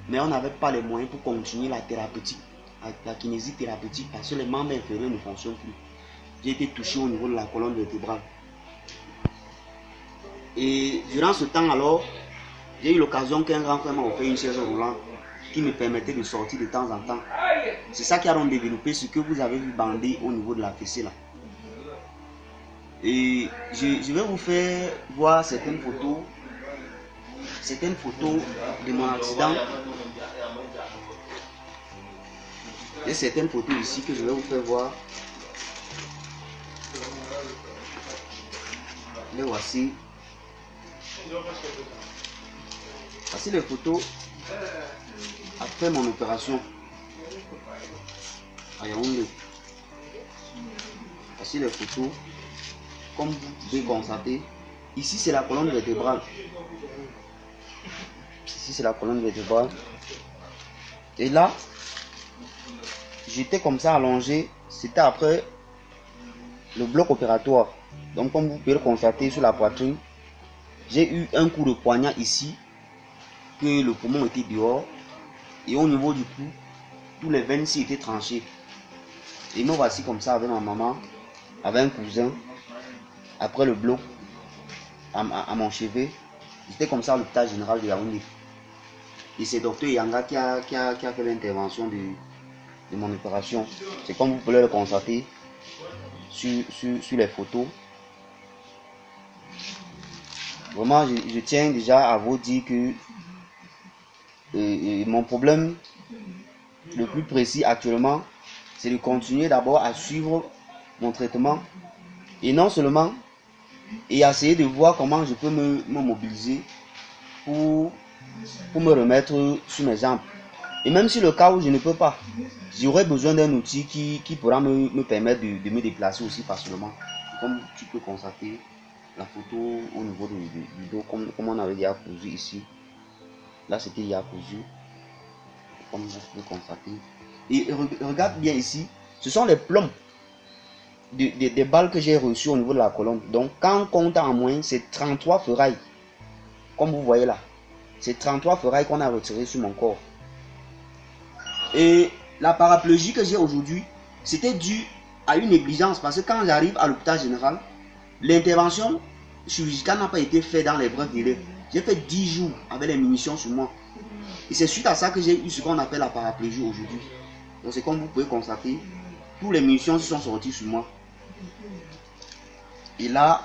Mais on n'avait pas les moyens pour continuer la thérapeutique, la kinésithérapeutique, parce que les membres inférieurs ne fonctionnent plus. J'ai été touché au niveau de la colonne vertébrale. Et durant ce temps alors, j'ai eu l'occasion qu'un grand frère m'a offert une chaise roulante qui me permettait de sortir de temps en temps. C'est ça qui a donc développé ce que vous avez vu bandé au niveau de la fessée là. Et je vais vous faire voir certaines photos de mon accident. Il y a certaines photos ici que je vais vous faire voir. Les voici. Voici les photos après mon opération à Yaoundé. Voici les photos. Comme vous pouvez constater, ici c'est la colonne vertébrale. Ici c'est la colonne vertébrale. Et là, j'étais comme ça allongé. C'était après le bloc opératoire. Donc comme vous pouvez le constater sur la poitrine, j'ai eu un coup de poignard ici, que le poumon était dehors. Et au niveau du cou, tous les veines ici étaient tranchées. Et me voici comme ça avec ma maman, avec un cousin, après le bloc à mon chevet. J'étais comme ça à l'hôpital général de Yaoundé. Et c'est docteur Yanga qui a fait l'intervention de mon opération. C'est comme vous pouvez le constater sur les photos. Vraiment, je tiens déjà à vous dire que mon problème le plus précis actuellement, c'est de continuer d'abord à suivre mon traitement et non seulement et essayer de voir comment je peux me mobiliser pour me remettre sur mes jambes. Et même si le cas où je ne peux pas, j'aurais besoin d'un outil qui pourra me permettre de me déplacer aussi facilement. Comme tu peux constater la photo au niveau du dos, comme on avait déjà cousu ici. Là, c'était déjà cousu, comme vous pouvez constater. Et regarde bien ici, ce sont les plombs des balles que j'ai reçues au niveau de la colonne. Donc, quand on compte en moins, c'est 33 ferrailles. Comme vous voyez là. C'est 33 ferrailles qu'on a retirées sur mon corps. Et la paraplégie que j'ai aujourd'hui, c'était dû à une négligence. Parce que quand j'arrive à l'hôpital général, l'intervention chirurgicale n'a pas été faite dans les brefs délais. J'ai fait 10 jours avec les munitions sur moi. Et c'est suite à ça que j'ai eu ce qu'on appelle la paraplégie aujourd'hui. Donc c'est comme vous pouvez constater, tous les munitions sont sorties sur moi. Et là,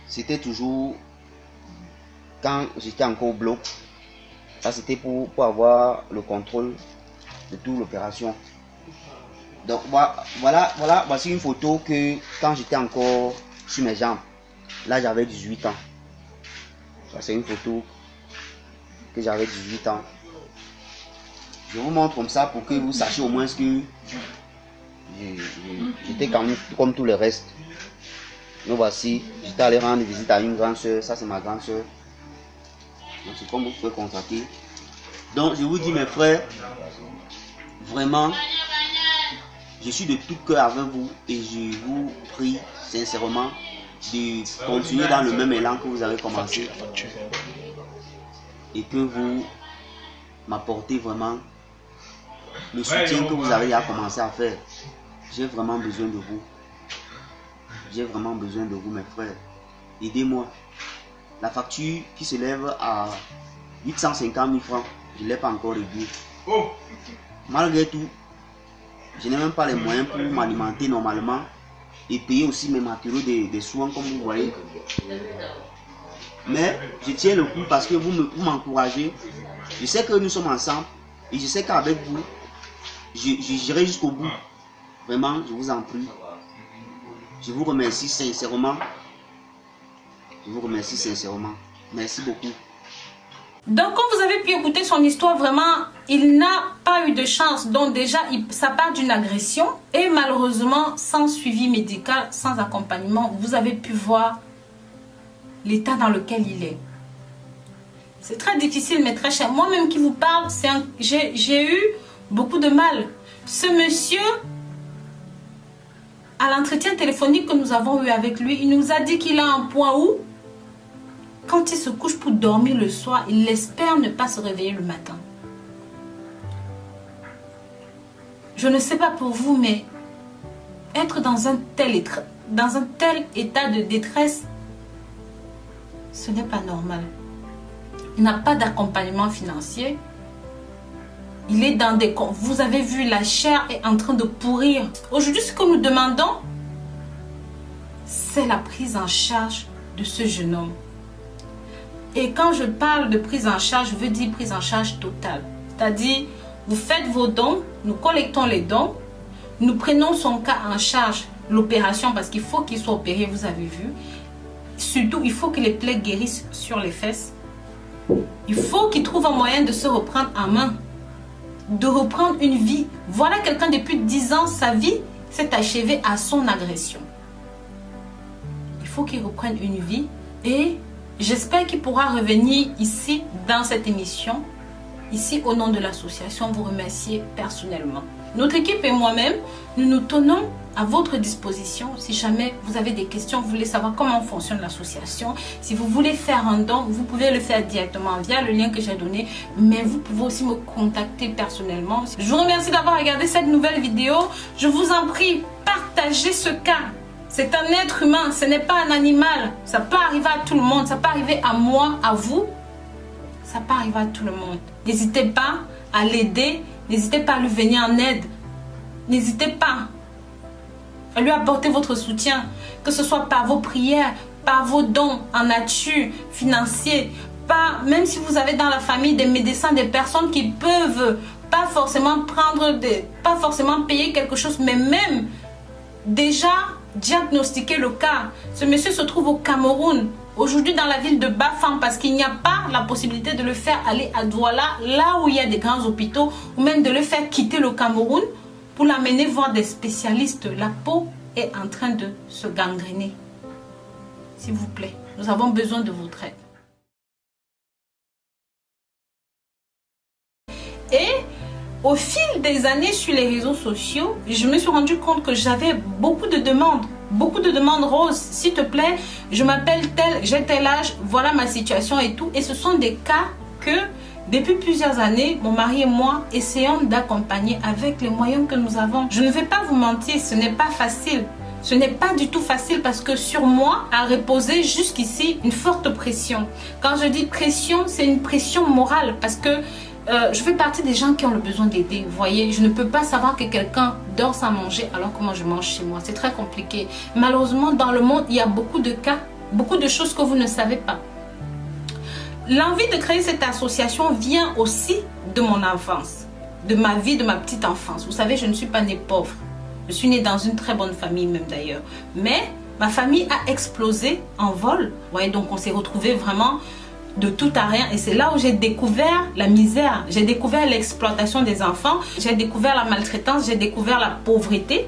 c'était toujours quand j'étais encore au bloc. Ça c'était pour avoir le contrôle de toute l'opération. Donc voici une photo que quand j'étais encore sur mes jambes. Là j'avais 18 ans. C'est une photo que j'avais 18 ans. Je vous montre comme ça pour que vous sachiez au moins ce que j'étais quand même comme tous les restes. Nous voici, j'étais allé rendre visite à une grande soeur, ça c'est ma grande soeur. Donc c'est comme vous pouvez constater. Donc je vous dis mes frères, vraiment, je suis de tout cœur avec vous et je vous prie sincèrement de continuer dans le même élan que vous avez commencé et que vous m'apportez vraiment le soutien que vous avez à commencer à faire. J'ai vraiment besoin de vous. J'ai vraiment besoin de vous mes frères. Aidez-moi. La facture qui s'élève à 850 000 francs, je ne l'ai pas encore réglée. Malgré tout, je n'ai même pas les moyens pour m'alimenter normalement et payer aussi mes matériaux des soins comme vous voyez. Mais je tiens le coup parce que vous m'encouragez. Je sais que nous sommes ensemble et je sais qu'avec vous, j'irai jusqu'au bout. Vraiment, je vous en prie. Je vous remercie sincèrement. Je vous remercie sincèrement. Merci beaucoup. Donc, comme vous avez pu écouter son histoire, vraiment, il n'a pas eu de chance. Donc, déjà, ça part d'une agression. Et malheureusement, sans suivi médical, sans accompagnement, vous avez pu voir l'état dans lequel il est. C'est très difficile, mais très cher. Moi-même qui vous parle, j'ai eu beaucoup de mal. Ce monsieur, à l'entretien téléphonique que nous avons eu avec lui, il nous a dit qu'il a un point où, quand il se couche pour dormir le soir, il espère ne pas se réveiller le matin. Je ne sais pas pour vous, mais être dans un tel état de détresse, ce n'est pas normal. Il n'a pas d'accompagnement financier. Il est dans des... Vous avez vu, la chair est en train de pourrir. Aujourd'hui, ce que nous demandons, c'est la prise en charge de ce jeune homme. Et quand je parle de prise en charge, je veux dire prise en charge totale. C'est-à-dire, vous faites vos dons, nous collectons les dons, nous prenons son cas en charge, l'opération, parce qu'il faut qu'il soit opéré, vous avez vu. Surtout, il faut que les plaies guérissent sur les fesses. Il faut qu'il trouve un moyen de se reprendre en main, de reprendre une vie. Voilà quelqu'un depuis 10 ans, sa vie s'est achevée à son agression. Il faut qu'il reprenne une vie et j'espère qu'il pourra revenir ici dans cette émission, ici au nom de l'association, vous remercier personnellement. Notre équipe et moi-même, nous nous tenons à votre disposition. Si jamais vous avez des questions, vous voulez savoir comment fonctionne l'association, si vous voulez faire un don, vous pouvez le faire directement via le lien que j'ai donné, mais vous pouvez aussi me contacter personnellement. Je vous remercie d'avoir regardé cette nouvelle vidéo. Je vous en prie, partagez ce cas. C'est un être humain, ce n'est pas un animal. Ça peut arriver à tout le monde, ça peut arriver à moi, à vous. Ça peut arriver à tout le monde. N'hésitez pas à l'aider, n'hésitez pas à lui venir en aide. N'hésitez pas à lui apporter votre soutien, que ce soit par vos prières, par vos dons en nature, financiers, même si vous avez dans la famille des médecins, des personnes qui peuvent pas forcément pas forcément payer quelque chose, mais même déjà diagnostiquer le cas. Ce monsieur se trouve au Cameroun, aujourd'hui dans la ville de Bafang, parce qu'il n'y a pas la possibilité de le faire aller à Douala, là où il y a des grands hôpitaux, ou même de le faire quitter le Cameroun pour l'amener voir des spécialistes. La peau est en train de se gangréner. S'il vous plaît, nous avons besoin de votre aide. Et Au fil des années sur les réseaux sociaux, je me suis rendu compte que j'avais beaucoup de demandes. Beaucoup de demandes. Rose, s'il te plaît, je m'appelle tel, j'ai tel âge, voilà ma situation et tout. Et ce sont des cas que, depuis plusieurs années, mon mari et moi essayons d'accompagner avec les moyens que nous avons. Je ne vais pas vous mentir, ce n'est pas facile. Ce n'est pas du tout facile parce que sur moi a reposé jusqu'ici une forte pression. Quand je dis pression, c'est une pression morale parce que je fais partie des gens qui ont le besoin d'aider. Vous voyez, je ne peux pas savoir que quelqu'un dort sans manger alors que moi je mange chez moi. C'est très compliqué. Malheureusement, dans le monde, il y a beaucoup de cas, beaucoup de choses que vous ne savez pas. L'envie de créer cette association vient aussi de mon enfance, de ma vie, de ma petite enfance. Vous savez, je ne suis pas née pauvre. Je suis née dans une très bonne famille même d'ailleurs. Mais ma famille a explosé en vol. Vous voyez, donc on s'est retrouvés vraiment de tout à rien. Et c'est là où j'ai découvert la misère. J'ai découvert l'exploitation des enfants. J'ai découvert la maltraitance. J'ai découvert la pauvreté.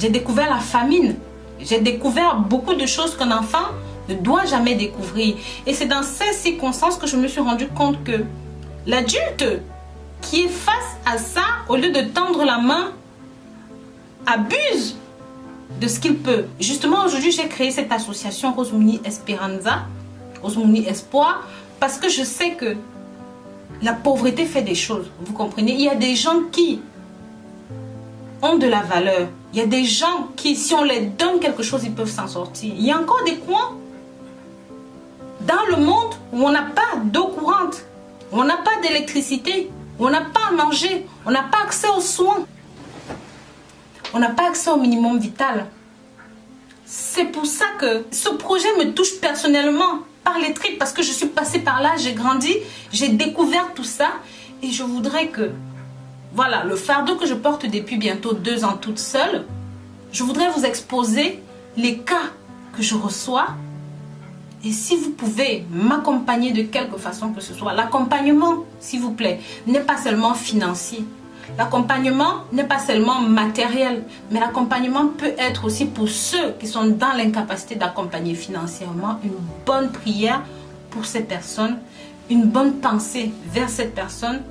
J'ai découvert la famine. J'ai découvert beaucoup de choses qu'un enfant ne doit jamais découvrir. Et c'est dans ces circonstances que je me suis rendu compte que l'adulte qui est face à ça, au lieu de tendre la main, abuse de ce qu'il peut. Justement, aujourd'hui, j'ai créé cette association Rose Mouni Esperanza, Rose Mouni Espoir, parce que je sais que la pauvreté fait des choses. Vous comprenez? Il y a des gens qui ont de la valeur. Il y a des gens qui, si on les donne quelque chose, ils peuvent s'en sortir. Il y a encore des coins dans le monde où on n'a pas d'eau courante, où on n'a pas d'électricité, où on n'a pas à manger, on n'a pas accès aux soins. On n'a pas accès au minimum vital. C'est pour ça que ce projet me touche personnellement par les tripes, parce que je suis passée par là, j'ai grandi, j'ai découvert tout ça et je voudrais que, voilà, le fardeau que je porte depuis bientôt 2 ans toute seule, je voudrais vous exposer les cas que je reçois et si vous pouvez m'accompagner de quelque façon que ce soit. L'accompagnement, s'il vous plaît, n'est pas seulement financier. L'accompagnement n'est pas seulement matériel, mais l'accompagnement peut être aussi pour ceux qui sont dans l'incapacité d'accompagner financièrement, une bonne prière pour ces personnes, une bonne pensée vers cette personne,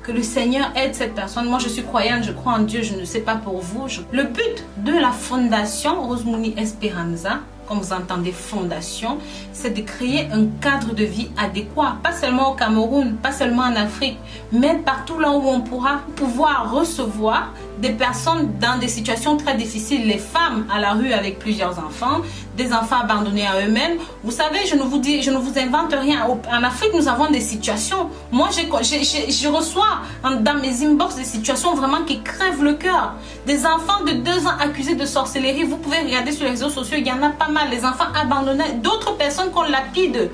que le Seigneur aide cette personne. Moi, je suis croyante, je crois en Dieu, je ne sais pas pour vous. Le but de la fondation Rose Mouni Esperanza, comme vous entendez fondation, c'est de créer un cadre de vie adéquat, pas seulement au Cameroun, pas seulement en Afrique, mais partout là où on pourra pouvoir recevoir des personnes dans des situations très difficiles, les femmes à la rue avec plusieurs enfants, des enfants abandonnés à eux-mêmes. Vous savez, je ne vous invente rien. En Afrique, nous avons des situations. Moi, je reçois dans mes inbox des situations vraiment qui crèvent le cœur. Des enfants de 2 ans accusés de sorcellerie. Vous pouvez regarder sur les réseaux sociaux, il y en a pas mal. Les enfants abandonnés, d'autres personnes qu'on lapide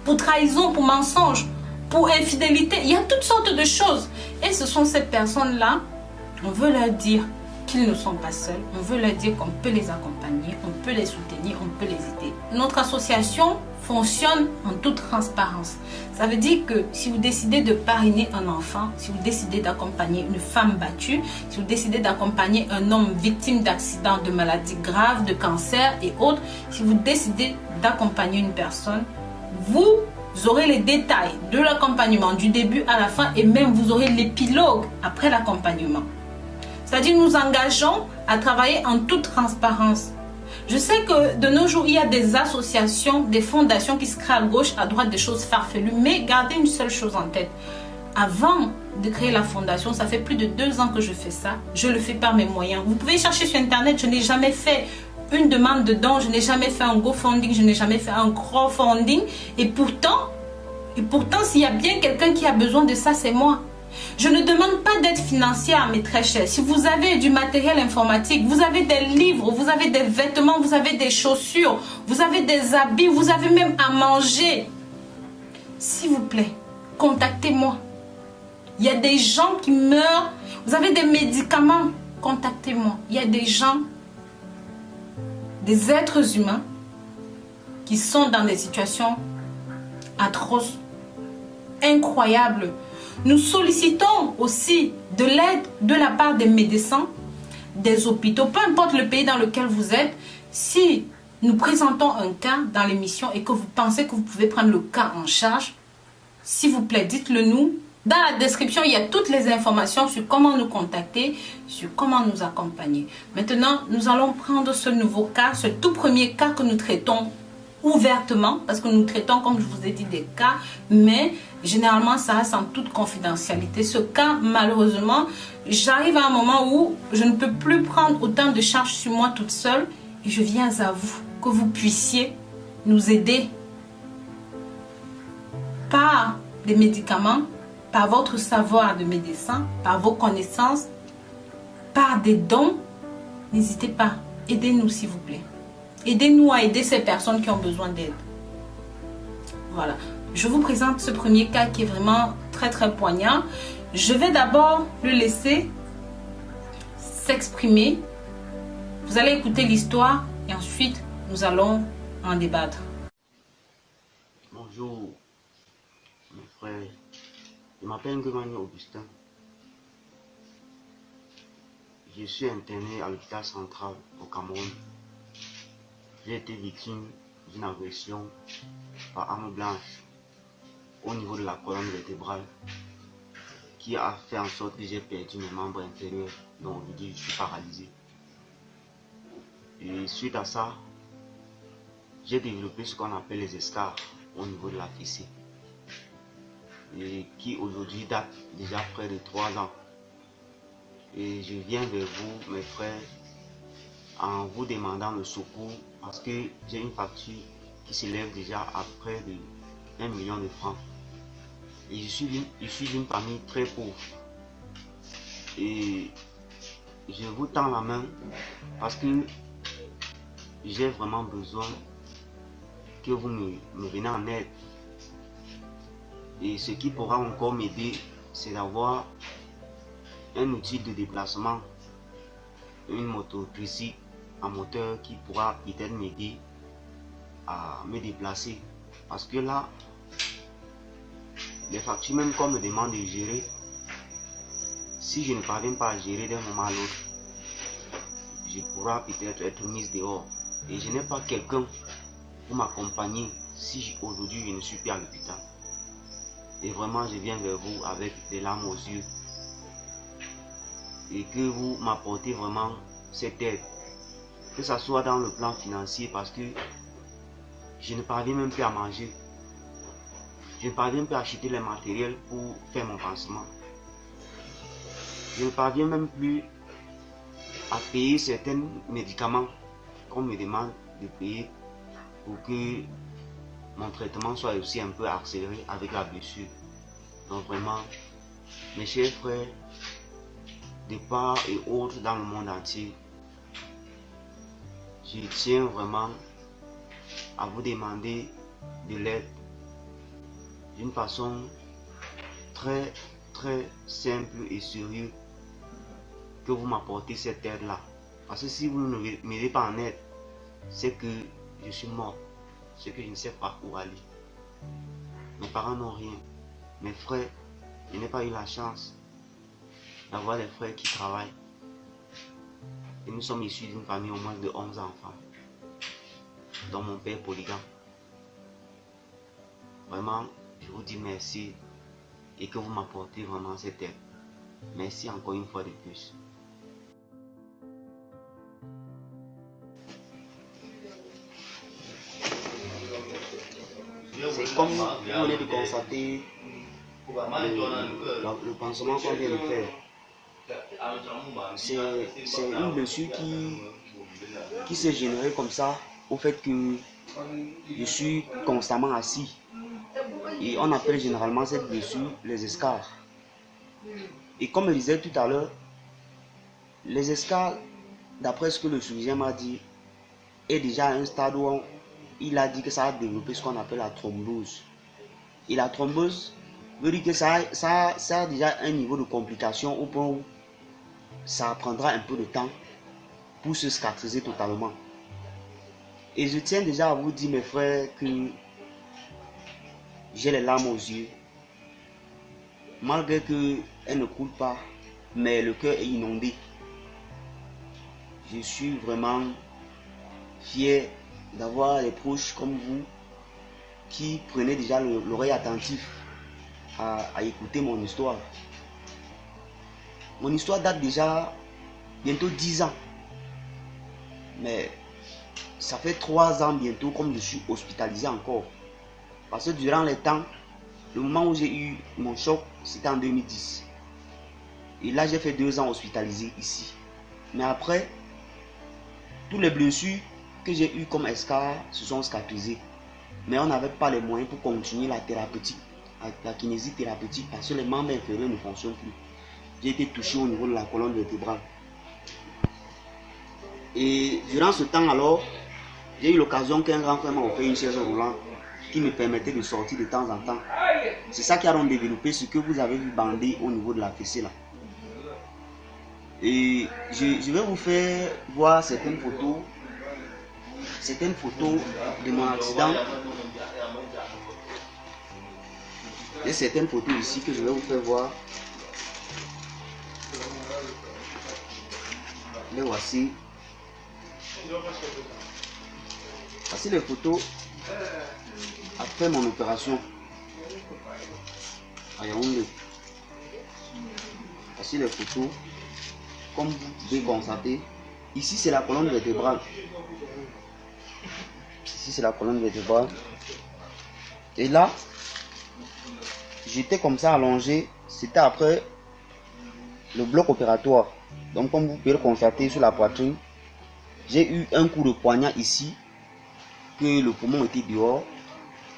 pour trahison, pour mensonge, pour infidélité. Il y a toutes sortes de choses. Et ce sont ces personnes-là, on veut leur dire qu'ils ne sont pas seuls. On veut leur dire qu'on peut les accompagner, on peut les soutenir, on peut les aider. Notre association fonctionne en toute transparence. Ça veut dire que si vous décidez de parrainer un enfant, si vous décidez d'accompagner une femme battue, si vous décidez d'accompagner un homme victime d'accidents, de maladies graves, de cancer et autres, si vous décidez d'accompagner une personne, vous aurez les détails de l'accompagnement du début à la fin et même vous aurez l'épilogue après l'accompagnement. C'est-à-dire nous engageons à travailler en toute transparence. Je sais que de nos jours, il y a des associations, des fondations qui se créent à gauche, à droite, des choses farfelues. Mais gardez une seule chose en tête. Avant de créer la fondation, ça fait plus de 2 ans que je fais ça. Je le fais par mes moyens. Vous pouvez chercher sur Internet, je n'ai jamais fait une demande de don, je n'ai jamais fait un GoFunding, je n'ai jamais fait un crowdfunding. Et pourtant s'il y a bien quelqu'un qui a besoin de ça, c'est moi. Je ne demande pas d'aide financière, mes très chers. Si vous avez du matériel informatique, vous avez des livres, vous avez des vêtements, vous avez des chaussures, vous avez des habits, vous avez même à manger. S'il vous plaît, contactez-moi. Il y a des gens qui meurent. Vous avez des médicaments, contactez-moi. Il y a des gens, des êtres humains qui sont dans des situations atroces, incroyables. Nous sollicitons aussi de l'aide de la part des médecins, des hôpitaux, peu importe le pays dans lequel vous êtes. Si nous présentons un cas dans l'émission et que vous pensez que vous pouvez prendre le cas en charge, s'il vous plaît, dites-le nous. Dans la description, il y a toutes les informations sur comment nous contacter, sur comment nous accompagner. Maintenant, nous allons prendre ce nouveau cas, ce tout premier cas que nous traitons ouvertement, parce que nous traitons, comme je vous ai dit, des cas, mais généralement, ça reste en toute confidentialité. Ce cas, malheureusement, j'arrive à un moment où je ne peux plus prendre autant de charges sur moi toute seule et je viens à vous que vous puissiez nous aider par des médicaments, par votre savoir de médecin, par vos connaissances, par des dons. N'hésitez pas, aidez-nous s'il vous plaît. Aidez-nous à aider ces personnes qui ont besoin d'aide. Voilà, je vous présente ce premier cas qui est vraiment très très poignant. Je vais d'abord le laisser s'exprimer. Vous allez écouter l'histoire et ensuite nous allons en débattre. Bonjour mes frères, je m'appelle Ngomani Augustin. Je suis interné à l'hôpital central au Cameroun. J'ai été victime d'une agression par arme blanche au niveau de la colonne vertébrale qui a fait en sorte que j'ai perdu mes membres inférieurs, donc aujourd'hui je suis paralysé. Et suite à ça, j'ai développé ce qu'on appelle les escarres au niveau de la fessée, et qui aujourd'hui date déjà près de 3 ans. Et je viens vers vous, mes frères, en vous demandant le secours parce que j'ai une facture qui s'élève déjà à près de 1 million de francs. Et je suis d'une famille très pauvre. Et je vous tends la main parce que j'ai vraiment besoin que vous me venez en aide. Et ce qui pourra encore m'aider, c'est d'avoir un outil de déplacement, une moto tricycle à moteur qui pourra peut-être m'aider à me déplacer. Parce que là, les factures même qu'on me demande de gérer, si je ne parviens pas à gérer d'un moment à l'autre, je pourrai peut-être être mise dehors. Et je n'ai pas quelqu'un pour m'accompagner si aujourd'hui je ne suis plus à l'hôpital. Et vraiment, je viens vers vous avec des larmes aux yeux. Et que vous m'apportez vraiment cette aide. Que ce soit dans le plan financier, parce que je ne parviens même plus à manger. Je ne parviens plus à acheter les matériels pour faire mon pansement. Je ne parviens même plus à payer certains médicaments qu'on me demande de payer pour que mon traitement soit aussi un peu accéléré avec la blessure. Donc vraiment, mes chers frères, de part et autres dans le monde entier, je tiens vraiment à vous demander de l'aide d'une façon très simple et sérieuse, que vous m'apportez cette aide là. Parce que si vous ne m'aidez pas en aide, c'est que je suis mort, c'est que je ne sais pas où aller. Mes parents n'ont rien, mes frères, je n'ai pas eu la chance d'avoir des frères qui travaillent. Et nous sommes issus d'une famille au moins de 11 enfants, dont mon père polygame. Vraiment, je vous dis merci et que vous m'apportez vraiment cette aide. Merci encore une fois de plus. C'est comme vous venez de constater le pansement qu'on vient de faire. C'est une blessure qui s'est générée comme ça au fait que je suis constamment assis. Et on appelle généralement cette blessure les escarres. Et comme je disais tout à l'heure, les escarres, d'après ce que le chirurgien m'a dit, est déjà à un stade où il a dit que ça a développé ce qu'on appelle la thrombose. Et la thrombose veut dire que ça a déjà un niveau de complication au point où ça prendra un peu de temps pour se cicatriser totalement. Et je tiens déjà à vous dire, mes frères, que j'ai les larmes aux yeux. Malgré qu'elles ne coulent pas, mais le cœur est inondé. Je suis vraiment fier d'avoir des proches comme vous qui prenaient déjà l'oreille attentive à écouter mon histoire. Mon histoire date déjà bientôt 10 ans. Mais ça fait 3 ans bientôt comme je suis hospitalisé encore. Parce que durant les temps, le moment où j'ai eu mon choc, c'était en 2010. Et là, j'ai fait 2 ans hospitalisé ici. Mais après, tous les blessures que j'ai eues comme escar se sont cicatrisées. Mais on n'avait pas les moyens pour continuer la thérapeutique, la kinésithérapeutique, parce que les membres inférieurs ne fonctionnent plus. J'ai été touché au niveau de la colonne vertébrale. Et durant ce temps alors, j'ai eu l'occasion qu'un grand frère m'a offert une chaise roulante qui me permettait de sortir de temps en temps. C'est ça qui a donc développé ce que vous avez vu bandé au niveau de la fessée là. Et je vais vous faire voir certaines photos de mon accident. Il y a certaines photos ici que je vais vous faire voir. Les voici. Voici les photos après mon opération à Yaoundé. Voici les photos. Comme vous pouvez constater, ici c'est la colonne vertébrale. Ici c'est la colonne vertébrale. Et là, j'étais comme ça allongé. C'était après le bloc opératoire. Donc comme vous pouvez le constater sur la poitrine, j'ai eu un coup de poignard ici, que le poumon était dehors.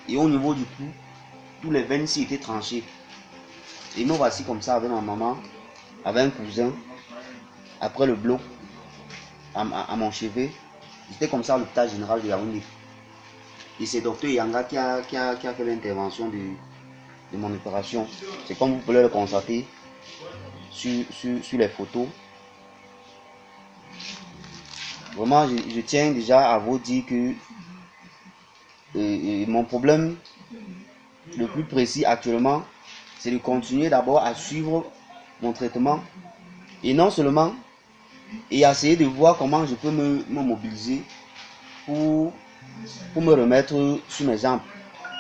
Et au niveau du cou, tous les veines ici étaient tranchées. Et nous voici comme ça avec ma maman, avec un cousin. Après le bloc à mon chevet, j'étais comme ça à l'hôpital général de Yaoundé. Et c'est docteur Yanga qui a fait l'intervention de mon opération. C'est comme vous pouvez le constater sur les photos. Vraiment, je tiens déjà à vous dire que mon problème le plus précis actuellement, c'est de continuer d'abord à suivre mon traitement. Et non seulement, et essayer de voir comment je peux me mobiliser pour me remettre sur mes jambes.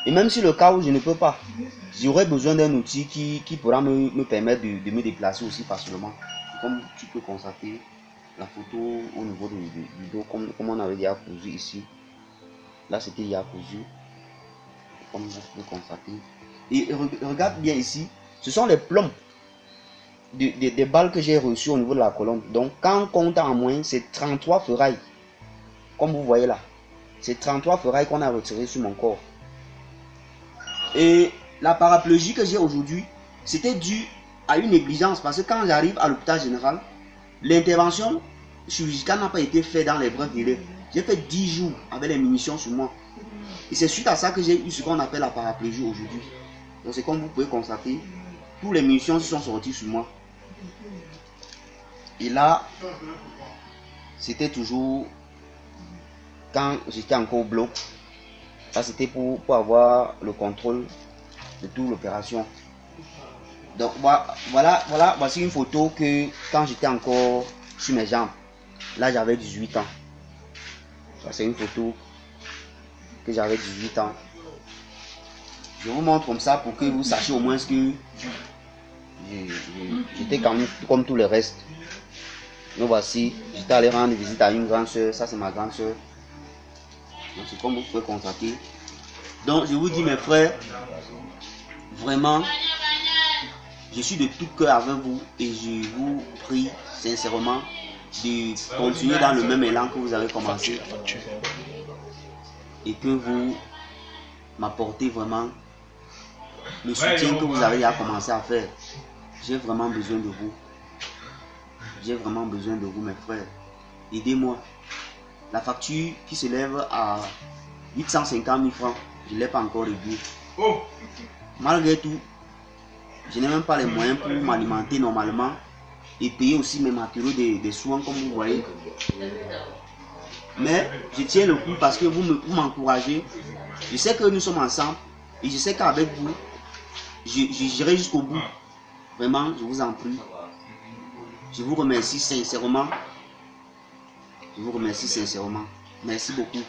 Et même si le cas où je ne peux pas, j'aurais besoin d'un outil qui pourra me permettre de me déplacer aussi facilement. Comme tu peux constater la photo au niveau du dos, comme on avait déjà cousu ici. Là c'était déjà cousu, comme vous pouvez constater. Et regarde bien ici, ce sont les plombs des balles que j'ai reçues au niveau de la colonne. Donc quand on compte en moins, c'est 33 ferrailles. Comme vous voyez là, c'est 33 ferrailles qu'on a retirées sur mon corps. Et la paraplégie que j'ai aujourd'hui, c'était dû à une négligence. Parce que quand j'arrive à l'hôpital général, l'intervention chirurgicale n'a pas été faite dans les brefs délais. J'ai fait 10 jours avec les munitions sur moi. Et c'est suite à ça que j'ai eu ce qu'on appelle la paraplégie aujourd'hui. Donc c'est comme vous pouvez constater, tous les munitions sont sorties sur moi. Et là, c'était toujours quand j'étais encore au bloc. Ça c'était pour avoir le contrôle de toute l'opération. Donc voici une photo que quand j'étais encore sur mes jambes. Là j'avais 18 ans. C'est une photo que j'avais 18 ans. Je vous montre comme ça pour que vous sachiez au moins ce que j'étais quand même comme tous les restes. Nous voici, j'étais allé rendre visite à une grande soeur. Ça c'est ma grande soeur. Donc c'est comme vous pouvez constater. Donc je vous dis mes frères, vraiment, je suis de tout cœur avec vous et je vous prie sincèrement de continuer dans le même élan que vous avez commencé et que vous m'apportez vraiment le soutien que vous avez à commencer à faire. J'ai vraiment besoin de vous. J'ai vraiment besoin de vous mes frères. Aidez-moi. La facture qui s'élève à 850 000 francs, je ne l'ai pas encore réglée. Malgré tout, je n'ai même pas les moyens pour m'alimenter normalement et payer aussi mes matériaux des soins comme vous voyez. Mais je tiens le coup parce que vous m'encouragez. Je sais que nous sommes ensemble et je sais qu'avec vous, j'irai jusqu'au bout. Vraiment, je vous en prie. Je vous remercie sincèrement. Je vous remercie sincèrement. Merci beaucoup.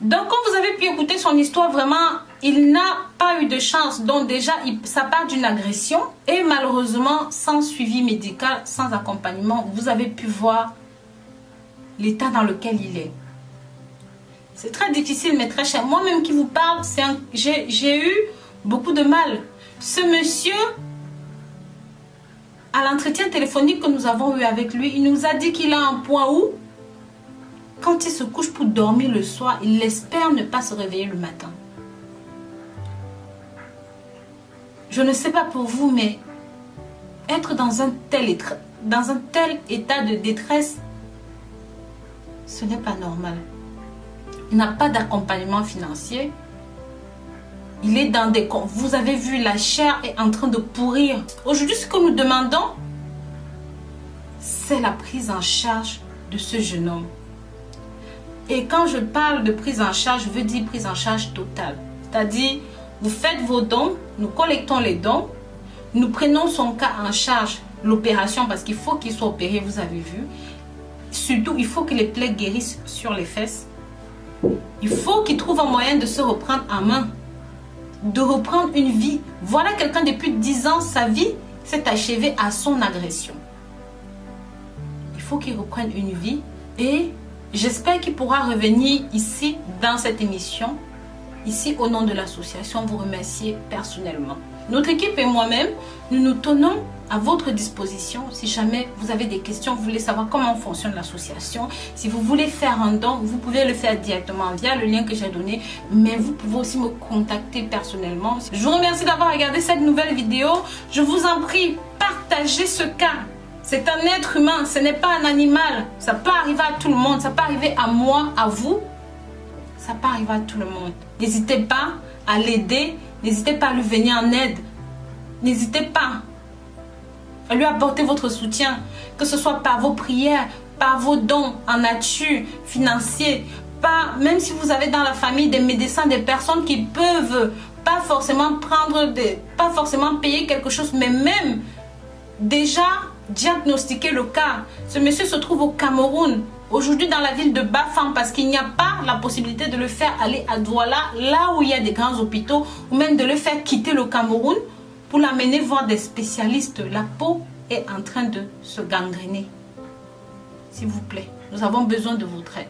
Donc, comme vous avez pu écouter son histoire, vraiment, il n'a pas eu de chance. Donc, déjà, ça part d'une agression. Et malheureusement, sans suivi médical, sans accompagnement, vous avez pu voir l'état dans lequel il est. C'est très difficile, mais très cher. Moi-même qui vous parle, j'ai eu beaucoup de mal. Ce monsieur, à l'entretien téléphonique que nous avons eu avec lui, il nous a dit qu'il a un point où, quand il se couche pour dormir le soir, il espère ne pas se réveiller le matin. Je ne sais pas pour vous, mais être dans un tel état de détresse, ce n'est pas normal. Il n'a pas d'accompagnement financier. Il est dans des... Vous avez vu, la chair est en train de pourrir. Aujourd'hui, ce que nous demandons, c'est la prise en charge de ce jeune homme. Et quand je parle de prise en charge, je veux dire prise en charge totale. C'est-à-dire, vous faites vos dons, nous collectons les dons, nous prenons son cas en charge, l'opération, parce qu'il faut qu'il soit opéré, vous avez vu. Surtout, il faut que les plaies guérissent sur les fesses. Il faut qu'il trouve un moyen de se reprendre en main, de reprendre une vie. Voilà quelqu'un depuis 10 ans, sa vie s'est achevée à son agression. Il faut qu'il reprenne une vie et j'espère qu'il pourra revenir ici dans cette émission, ici au nom de l'association, vous remercier personnellement. Notre équipe et moi-même, nous nous tenons à votre disposition. Si jamais vous avez des questions, vous voulez savoir comment fonctionne l'association, si vous voulez faire un don, vous pouvez le faire directement via le lien que j'ai donné, mais vous pouvez aussi me contacter personnellement. Je vous remercie d'avoir regardé cette nouvelle vidéo. Je vous en prie, partagez ce cas. C'est un être humain, ce n'est pas un animal. Ça peut arriver à tout le monde, ça peut arriver à moi, à vous. Ça peut arriver à tout le monde. N'hésitez pas à l'aider, n'hésitez pas à lui venir en aide. N'hésitez pas à lui apporter votre soutien, que ce soit par vos prières, par vos dons en nature, financiers, même si vous avez dans la famille des médecins, des personnes qui peuvent pas forcément pas forcément payer quelque chose, mais même déjà diagnostiquer le cas. Ce monsieur se trouve au Cameroun, aujourd'hui dans la ville de Bafang, parce qu'il n'y a pas la possibilité de le faire aller à Douala, là où il y a des grands hôpitaux, ou même de le faire quitter le Cameroun pour l'amener voir des spécialistes. La peau est en train de se gangréner. S'il vous plaît, nous avons besoin de votre aide.